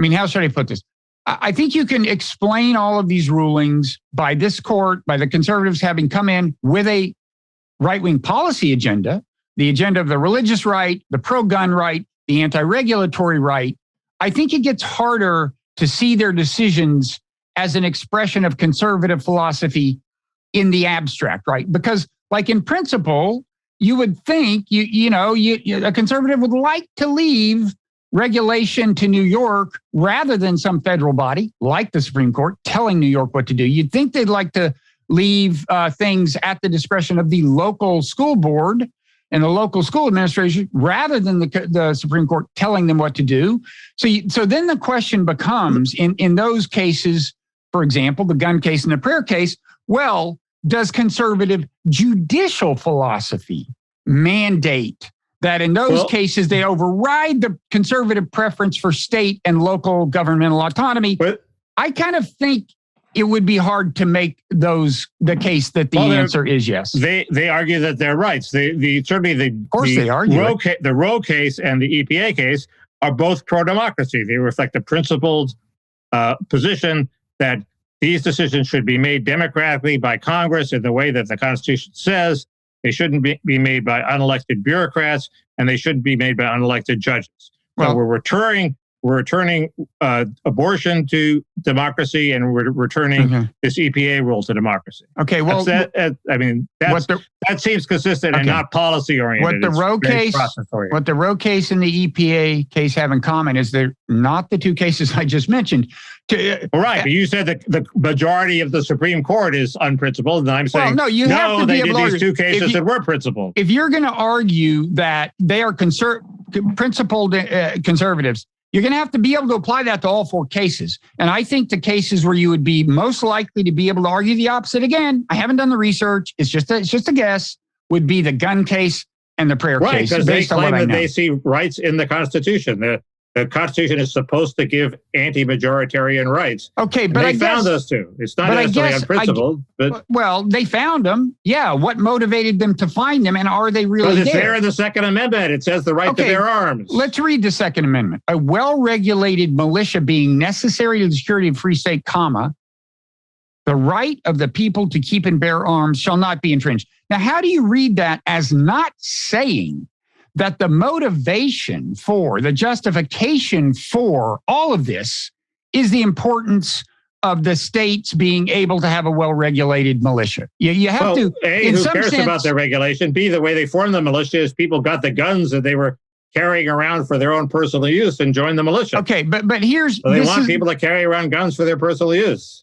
how should I put this? I think you can explain all of these rulings by this court, by the conservatives having come in with a right-wing policy agenda, the agenda of the religious right, the pro-gun right, the anti-regulatory right. I think it gets harder to see their decisions as an expression of conservative philosophy in the abstract, right? Because like in principle, you would think, a conservative would like to leave regulation to New York rather than some federal body like the Supreme Court telling New York what to do. You'd think they'd like to leave things at the discretion of the local school board and the local school administration rather than the Supreme Court telling them what to do. So then the question becomes, in those cases, for example, the gun case and the prayer case, well, does conservative judicial philosophy mandate that in those cases they override the conservative preference for state and local governmental autonomy? I kind of think it would be hard to make the case that the answer is yes. They argue that they're right. The Roe case and the EPA case are both pro-democracy. They reflect a principled position that these decisions should be made democratically by Congress in the way that the Constitution says. They shouldn't be made by unelected bureaucrats, and they shouldn't be made by unelected judges. So we're returning abortion to democracy and we're returning this EPA rule to democracy. Okay, well, that seems consistent and not policy oriented. What the Roe case and the EPA case have in common is they're not the two cases I just mentioned. Right, but you said that the majority of the Supreme Court is unprincipled, and I'm saying they did these two cases that were principled. If you're going to argue that they are principled conservatives, you're going to have to be able to apply that to all four cases. And I think the cases where you would be most likely to be able to argue the opposite, again, I haven't done the research, it's just a guess, would be the gun case and the prayer case. Right, because they claim that they see rights in the Constitution. The Constitution is supposed to give anti-majoritarian rights. Okay, but they found those two. It's not necessarily unprincipled. Well, they found them. Yeah, what motivated them to find them, and are they really there? It's there in the Second Amendment. It says the right to bear arms. Let's read the Second Amendment. A well-regulated militia being necessary to the security of free state, the right of the people to keep and bear arms shall not be infringed. Now, how do you read that as not saying that the motivation for, the justification for all of this is the importance of the states being able to have a well-regulated militia? You have to, A, who cares about their regulation? B, the way they formed the militia is people got the guns that they were carrying around for their own personal use and joined the militia. Okay, but here's... So they want people to carry around guns for their personal use.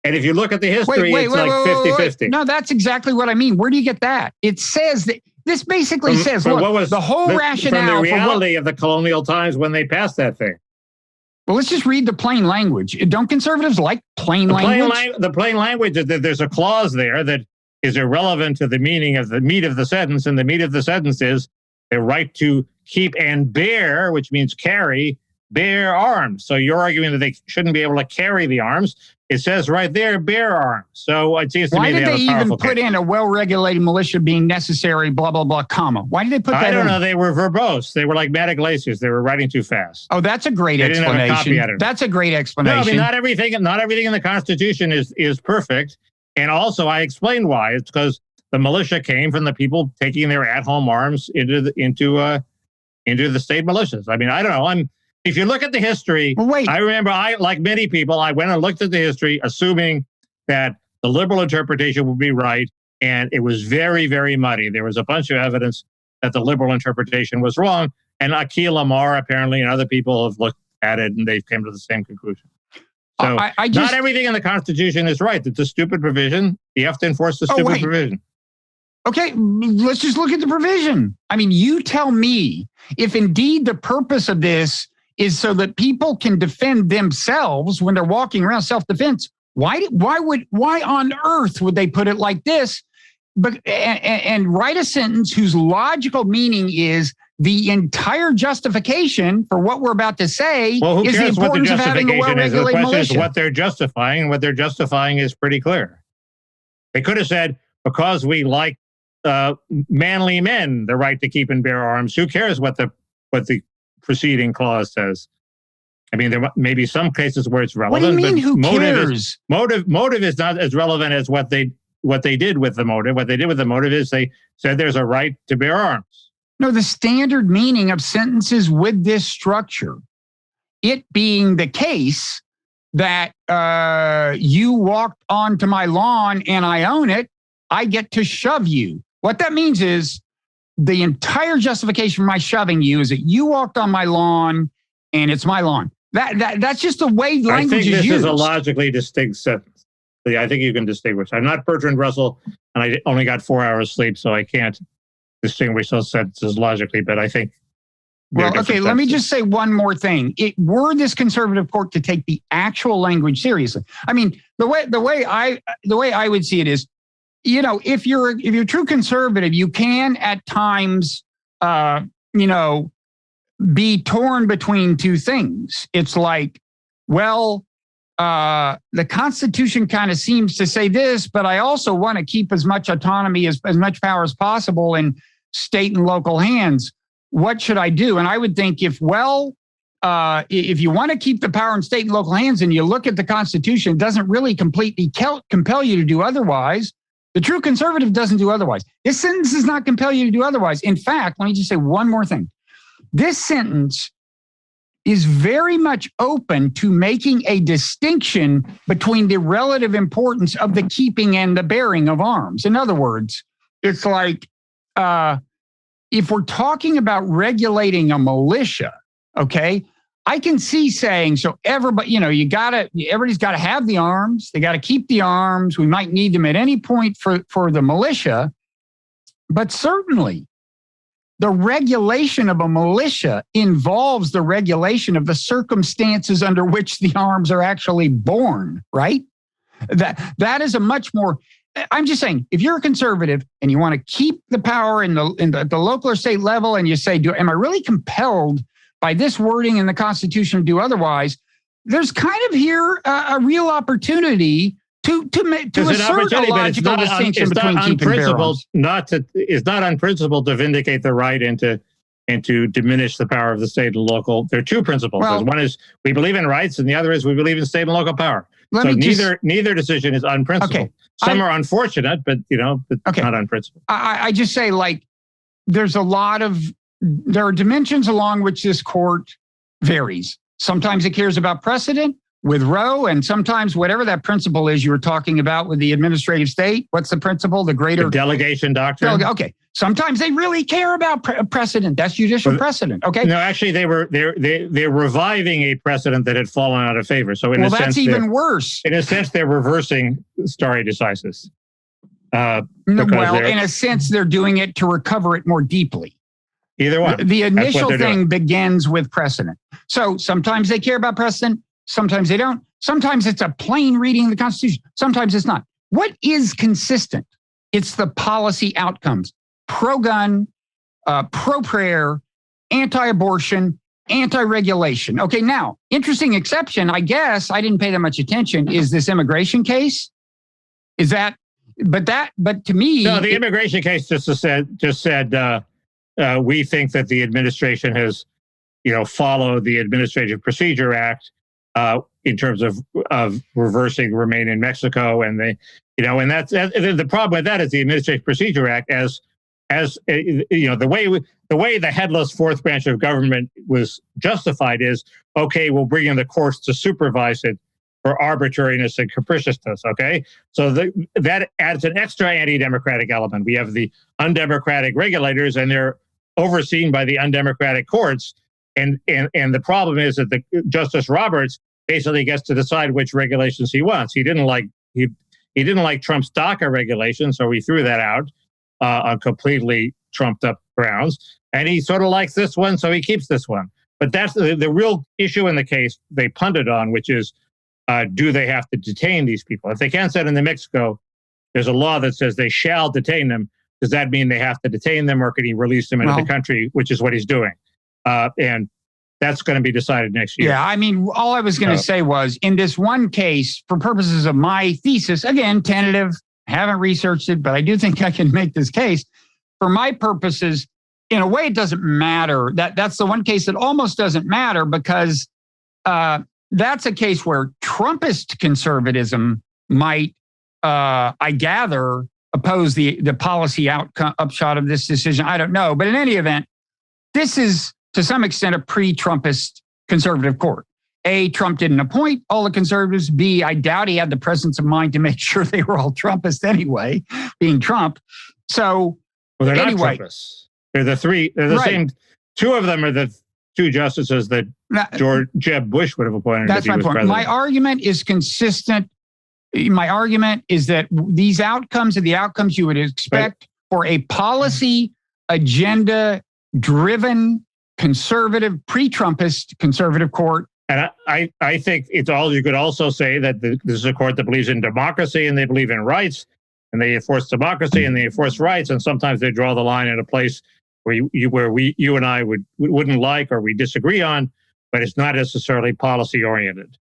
And if you look at the history, it's like 50-50. No, that's exactly what I mean. Where do you get that? It says that... This basically says, look, what was the whole rationale from the reality of the colonial times when they passed that thing. Well, let's just read the plain language. Don't conservatives like plain language? The plain language is that there's a clause there that is irrelevant to the meaning of the meat of the sentence, and the meat of the sentence is the right to keep and bear, which means carry, bear arms. So you're arguing that they shouldn't be able to carry the arms. It says right there, bear arms. So it seems to me they have a powerful case. Why did they even put in a well-regulated militia being necessary, blah, blah, blah, comma? Why did they put that in? I don't know. They were verbose. They were like Matt Yglesias. They were writing too fast. Oh, that's a great explanation. That's a great explanation. No, I mean, not everything in the Constitution is perfect. And also, I explained why. It's because the militia came from the people taking their at-home arms into the state militias. I mean, I don't know. If you look at the history, I remember like many people, I went and looked at the history, assuming that the liberal interpretation would be right, and it was very, very muddy. There was a bunch of evidence that the liberal interpretation was wrong, and Akhil Amar apparently and other people have looked at it, and they've come to the same conclusion. So not everything in the Constitution is right. It's a stupid provision. You have to enforce the stupid provision. Okay, let's just look at the provision. I mean, you tell me if indeed the purpose of this is so that people can defend themselves when they're walking around, self-defense. Why on earth would they put it like this? But and write a sentence whose logical meaning is the entire justification for what we're about to say is the importance of having a well-regulated militia. The question is what they're justifying. What they're justifying is pretty clear. They could have said, because we like manly men, the right to keep and bear arms. Who cares what the preceding clause says? I mean, there may be some cases where it's relevant. What do you mean, who cares? Motive is not as relevant as what they did with the motive. What they did with the motive is they said there's a right to bear arms. No, the standard meaning of sentences with this structure, it being the case that you walked onto my lawn and I own it, I get to shove you. What that means is the entire justification for my shoving you is that you walked on my lawn and it's my lawn. That's just the way language is used. I think this is a logically distinct sentence. I think you can distinguish. I'm not Bertrand Russell, and I only got 4 hours sleep, so I can't distinguish those sentences logically, but I think... Well, okay, let me just say one more thing. Were this conservative court to take the actual language seriously, I mean, the way I would see it is, you know, if you're a true conservative, you can at times, be torn between two things. It's like, well, the Constitution kind of seems to say this, but I also want to keep as much autonomy, as much power as possible in state and local hands. What should I do? And I would think if you want to keep the power in state and local hands and you look at the Constitution, it doesn't really completely compel you to do otherwise. The true conservative doesn't do otherwise. This sentence does not compel you to do otherwise. In fact, let me just say one more thing. This sentence is very much open to making a distinction between the relative importance of the keeping and the bearing of arms. In other words, it's like if we're talking about regulating a militia, okay, I can see saying, so everybody, everybody's got to have the arms. They got to keep the arms. We might need them at any point for the militia. But certainly, the regulation of a militia involves the regulation of the circumstances under which the arms are actually born, right? That is a much more, I'm just saying, if you're a conservative and you want to keep the power in the local or state level, and you say, am I really compelled by this wording in the Constitution to do otherwise? There's kind of here a real opportunity to assert a logical distinction between keep and bear arms. It's not unprincipled to vindicate the right and to diminish the power of the state and local. There are two principles. Well, one is we believe in rights, and the other is we believe in state and local power. So neither decision is unprincipled. Okay, Some are unfortunate, but not unprincipled. I just say, like, there are dimensions along which this court varies. Sometimes it cares about precedent with Roe, and sometimes whatever that principle is you were talking about with the administrative state. What's the principle? The delegation doctrine. Okay. Sometimes they really care about precedent. That's judicial precedent. Okay. No, actually, they're reviving a precedent that had fallen out of favor. So that's even worse. In a sense, they're reversing stare decisis. In a sense, they're doing it to recover it more deeply. Either one. The initial thing begins with precedent. So sometimes they care about precedent. Sometimes they don't. Sometimes it's a plain reading of the Constitution. Sometimes it's not. What is consistent? It's the policy outcomes. Pro-gun, pro-prayer, anti-abortion, anti-regulation. Okay, now, interesting exception, I guess, I didn't pay that much attention, is this immigration case. But to me... No, the immigration case just said we think that the administration has, followed the Administrative Procedure Act in terms of reversing Remain in Mexico, and and that's the problem with that is the Administrative Procedure Act the way the headless fourth branch of government was justified is, okay, we'll bring in the courts to supervise it for arbitrariness and capriciousness. Okay, so that adds an extra anti-democratic element. We have the undemocratic regulators, and they're overseen by the undemocratic courts. And the problem is that the Justice Roberts basically gets to decide which regulations he wants. He didn't like Trump's DACA regulations, so he threw that out on completely trumped up grounds. And he sort of likes this one, so he keeps this one. But that's the real issue in the case they punted on, which is, do they have to detain these people? If they can't send them to Mexico, there's a law that says they shall detain them. Does that mean they have to detain them, or can he release them into the country, which is what he's doing? And that's going to be decided next year. Yeah, I mean, all I was going to say was, in this one case, for purposes of my thesis, again, tentative, haven't researched it, but I do think I can make this case. For my purposes, in a way, it doesn't matter. That's the one case that almost doesn't matter, because that's a case where Trumpist conservatism might, I gather, oppose the policy upshot of this decision. I don't know. But in any event, this is, to some extent, a pre-Trumpist conservative court. A, Trump didn't appoint all the conservatives. B, I doubt he had the presence of mind to make sure they were all Trumpist anyway, being Trump. So, they're not Trumpists. They're the three. They're the same. Two of them are the two justices that Jeb Bush would have appointed. That's my point. My argument is consistent. My argument is that these outcomes are the outcomes you would expect for a policy agenda-driven, conservative, pre-Trumpist conservative court. And I think it's all. You could also say that this is a court that believes in democracy, and they believe in rights, and they enforce democracy and they enforce rights, and sometimes they draw the line at a place where you and I wouldn't like or we disagree on, but it's not necessarily policy oriented.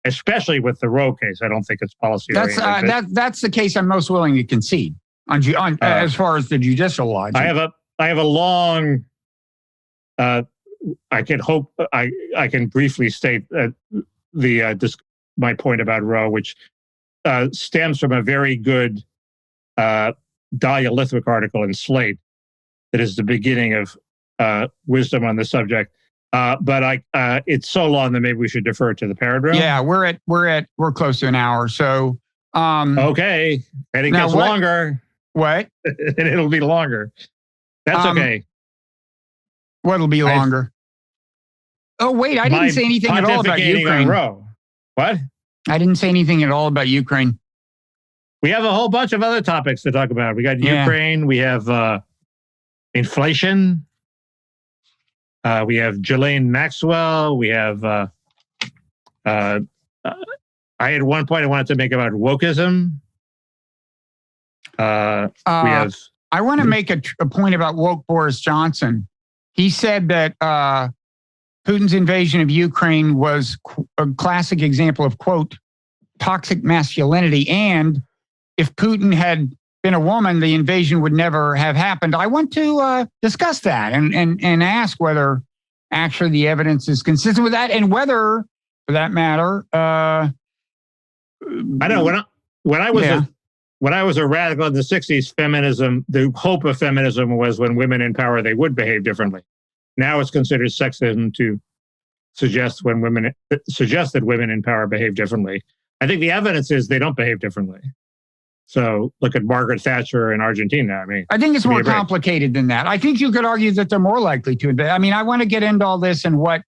Especially with the Roe case, I don't think it's policy oriented. That's the case I'm most willing to concede on as far as the judicial logic. I have a long. I can briefly state my point about Roe, which stems from a very good Dahlia Lithwick article in Slate that is the beginning of wisdom on the subject. But it's so long that maybe we should defer to the Parrot Room. Yeah, we're close to an hour. So okay, and it gets longer. What? And it'll be longer. That's okay. What'll be longer? Oh wait, I didn't say anything at all about Ukraine. What? I didn't say anything at all about Ukraine. We have a whole bunch of other topics to talk about. We got Ukraine. We have inflation. We have Ghislaine Maxwell. We have. I had one point I wanted to make about wokeism. We have. I want to make a point about woke Boris Johnson. He said that Putin's invasion of Ukraine was a classic example of, quote, toxic masculinity. And if Putin had been a woman, the invasion would never have happened. I want to discuss that and ask whether actually the evidence is consistent with that, and whether, for that matter, I know when I was a radical in the 60s, feminism, the hope of feminism was when women in power, they would behave differently. Now it's considered sexism to suggest that women in power behave differently. I think the evidence is they don't behave differently. So look at Margaret Thatcher in Argentina. I think it's more complicated than that. I think you could argue that they're more likely to. I mean, I want to get into all this and what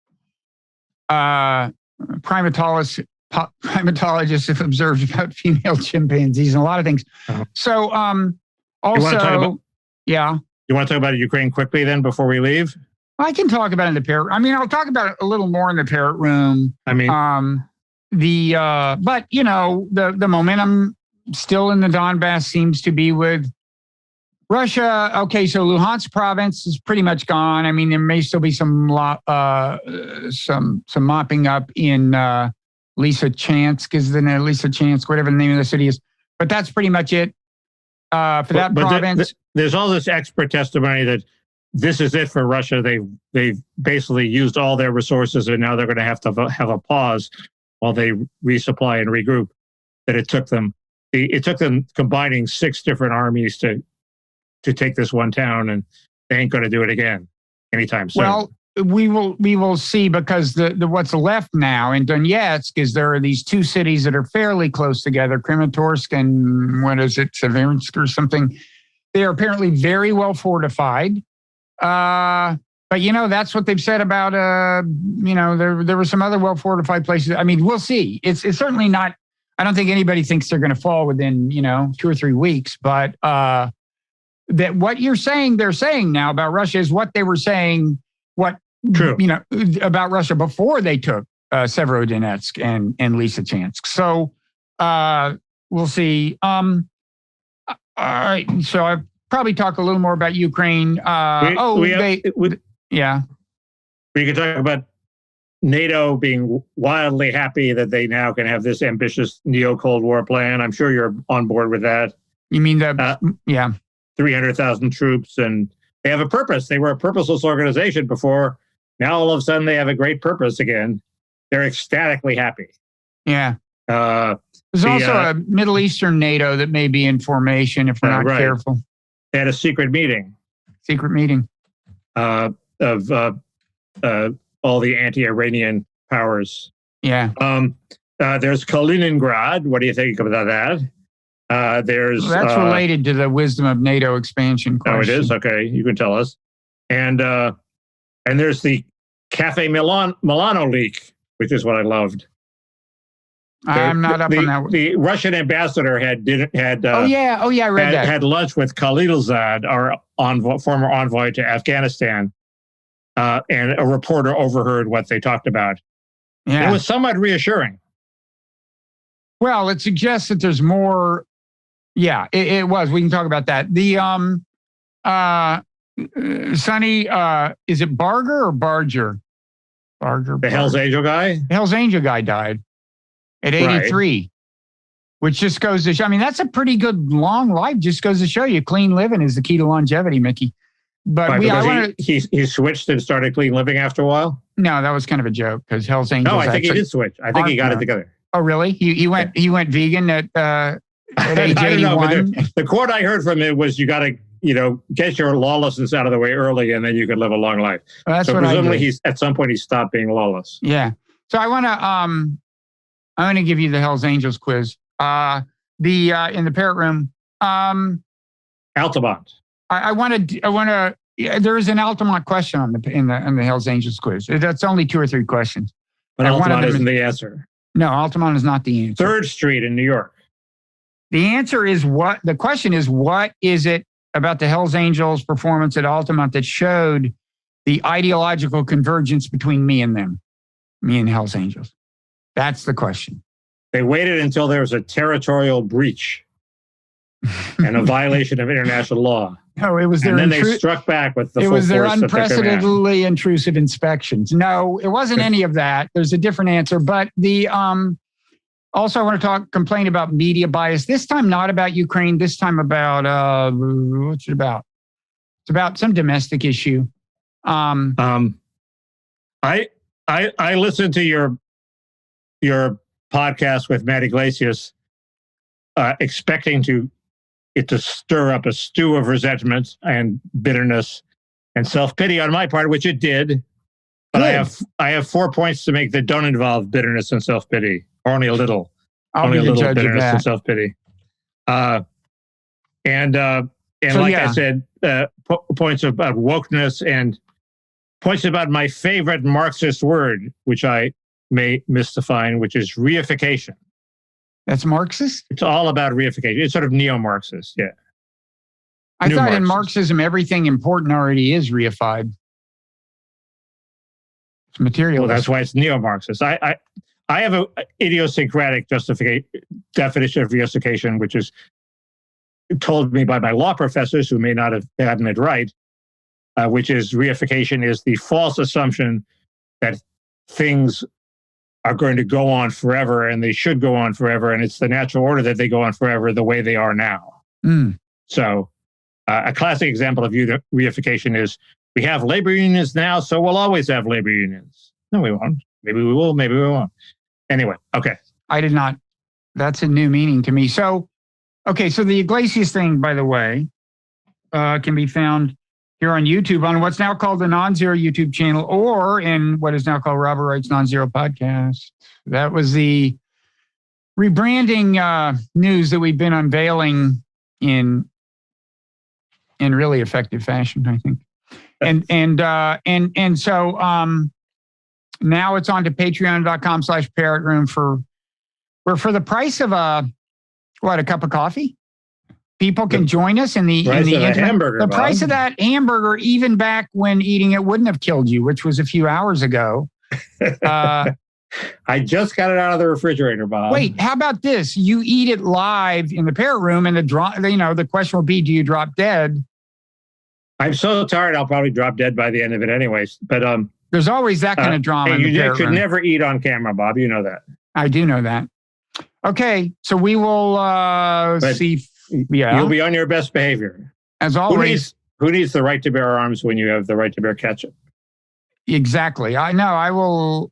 primatologists have observed about female chimpanzees and a lot of things. So also, you want to talk about Ukraine quickly then before we leave? I can talk about it in the Parrot. I mean, I'll talk about it a little more in the Parrot Room. I mean, but you know, the momentum still in the Donbass seems to be with Russia. Okay, so Luhansk province is pretty much gone. I mean, there may still be some mopping up in Lysychansk, whatever the name of the city is. But that's pretty much it for that province. There's all this expert testimony that this is it for Russia. They've basically used all their resources, and now they're going to have a pause while they resupply and regroup. That it took them combining 6 different armies to take this one town, and they ain't going to do it again anytime soon. Well, we will see, because the what's left now in Donetsk is there are these 2 cities that are fairly close together, Kramatorsk and Severodvinsk or something. They are apparently very well fortified. But you know, that's what they've said about there were some other well fortified places. I mean, we'll see. It's certainly not. I don't think anybody thinks they're going to fall within 2 or 3 weeks. But that what you're saying, they're saying now about Russia is what they were saying. True. About Russia before they took Severodonetsk and Lysychansk. So we'll see. All right. So I probably talk a little more about Ukraine. We can talk about NATO being wildly happy that they now can have this ambitious neo-Cold War plan. I'm sure you're on board with that. You mean that? 300,000 troops, and they have a purpose. They were a purposeless organization before. Now all of a sudden they have a great purpose again. They're ecstatically happy. Yeah. There's also a Middle Eastern NATO that may be in formation if we're not careful. They had a secret meeting. Of all the anti-Iranian powers. Yeah. There's Kaliningrad. What do you think about that? That's related to the wisdom of NATO expansion question. Oh, it is? Okay, you can tell us. And there's the Cafe Milano leak, which is what I loved. I'm not up on that one. The Russian ambassador had I read that. Had lunch with Khalilzad, our former envoy to Afghanistan, and a reporter overheard what they talked about. Yeah. It was somewhat reassuring. Well, it suggests that there's more. Yeah, it was. We can talk about that. The Sonny, is it Barger or Barger? Barger. The Hell's Angel guy? The Hell's Angel guy died at 83, which just goes to show. I mean, that's a pretty good long life. Just goes to show you clean living is the key to longevity, Mickey. But he switched and started clean living after a while? No, that was kind of a joke because Hell's Angels. No, I think he did switch. I think he got it together. Oh, really? He went vegan at age 81. The quote I heard from it was, you got get your lawlessness out of the way early, and then you can live a long life. Well, that's so what presumably I did. he's at some point he stopped being lawless. Yeah. So I want to give you the Hell's Angels quiz. In the Parrot Room. Altamont. I want to. There is an Altamont question in the Hell's Angels quiz. That's only 2 or 3 questions. But Altamont isn't the answer. No, Altamont is not the answer. 3rd Street in New York. The answer is what? The question is, what is it about the Hell's Angels performance at Altamont that showed the ideological convergence between me and them, me and Hell's Angels? That's the question. They waited until there was a territorial breach and a violation of international law. No, it was their. And then they struck back with the full force. It was their unprecedentedly intrusive inspections. No, it wasn't any of that. There's a different answer. But the also I want to complain about media bias. This time not about Ukraine. This time about what's it about? It's about some domestic issue. I listened to your podcast with Matt Yglesias, expecting it to stir up a stew of resentment and bitterness and self-pity on my part, which it did. But I have 4 points to make that don't involve bitterness and self-pity, or only a little. Only a little bitterness and self-pity. I said, points about wokeness and points about my favorite Marxist word, which I may misdefine, which is reification. That's Marxist? It's all about reification. It's sort of neo-Marxist, yeah. I thought in Marxism, everything important already is reified. It's material. Well, that's why it's neo-Marxist. I have an idiosyncratic definition of reification, which is told me by my law professors who may not have gotten it right, which is reification is the false assumption that things are going to go on forever and they should go on forever. And it's the natural order that they go on forever the way they are now. So a classic example of reification is we have labor unions now, so we'll always have labor unions. No, we won't. Maybe we will, maybe we won't. Anyway, okay. I did not. That's a new meaning to me. So, okay, so the Yglesias thing, by the way, can be found here on YouTube on what's now called the Nonzero YouTube channel, or in what is now called Robert Wright's Nonzero podcast. That was the rebranding news that we've been unveiling in really effective fashion, I think. And so now it's on to patreon.com/Parrot Room for the price of a cup of coffee. People can join us in the hamburger. The price of that hamburger, even back when eating it wouldn't have killed you, which was a few hours ago. I just got it out of the refrigerator, Bob. Wait, how about this? You eat it live in the Parrot Room, and the question will be, do you drop dead? I'm so tired, I'll probably drop dead by the end of it anyways. But there's always that kind of drama. You should never eat on camera, Bob. You know that. I do know that. Okay, so we will see. Yeah, you'll be on your best behavior as always. Who needs the right to bear arms when you have the right to bear ketchup? Exactly. I know. I will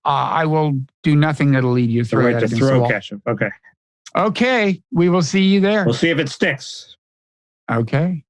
do nothing that'll lead you through the right to throw ketchup. Okay. Okay. We will see you there. We'll see if it sticks. Okay.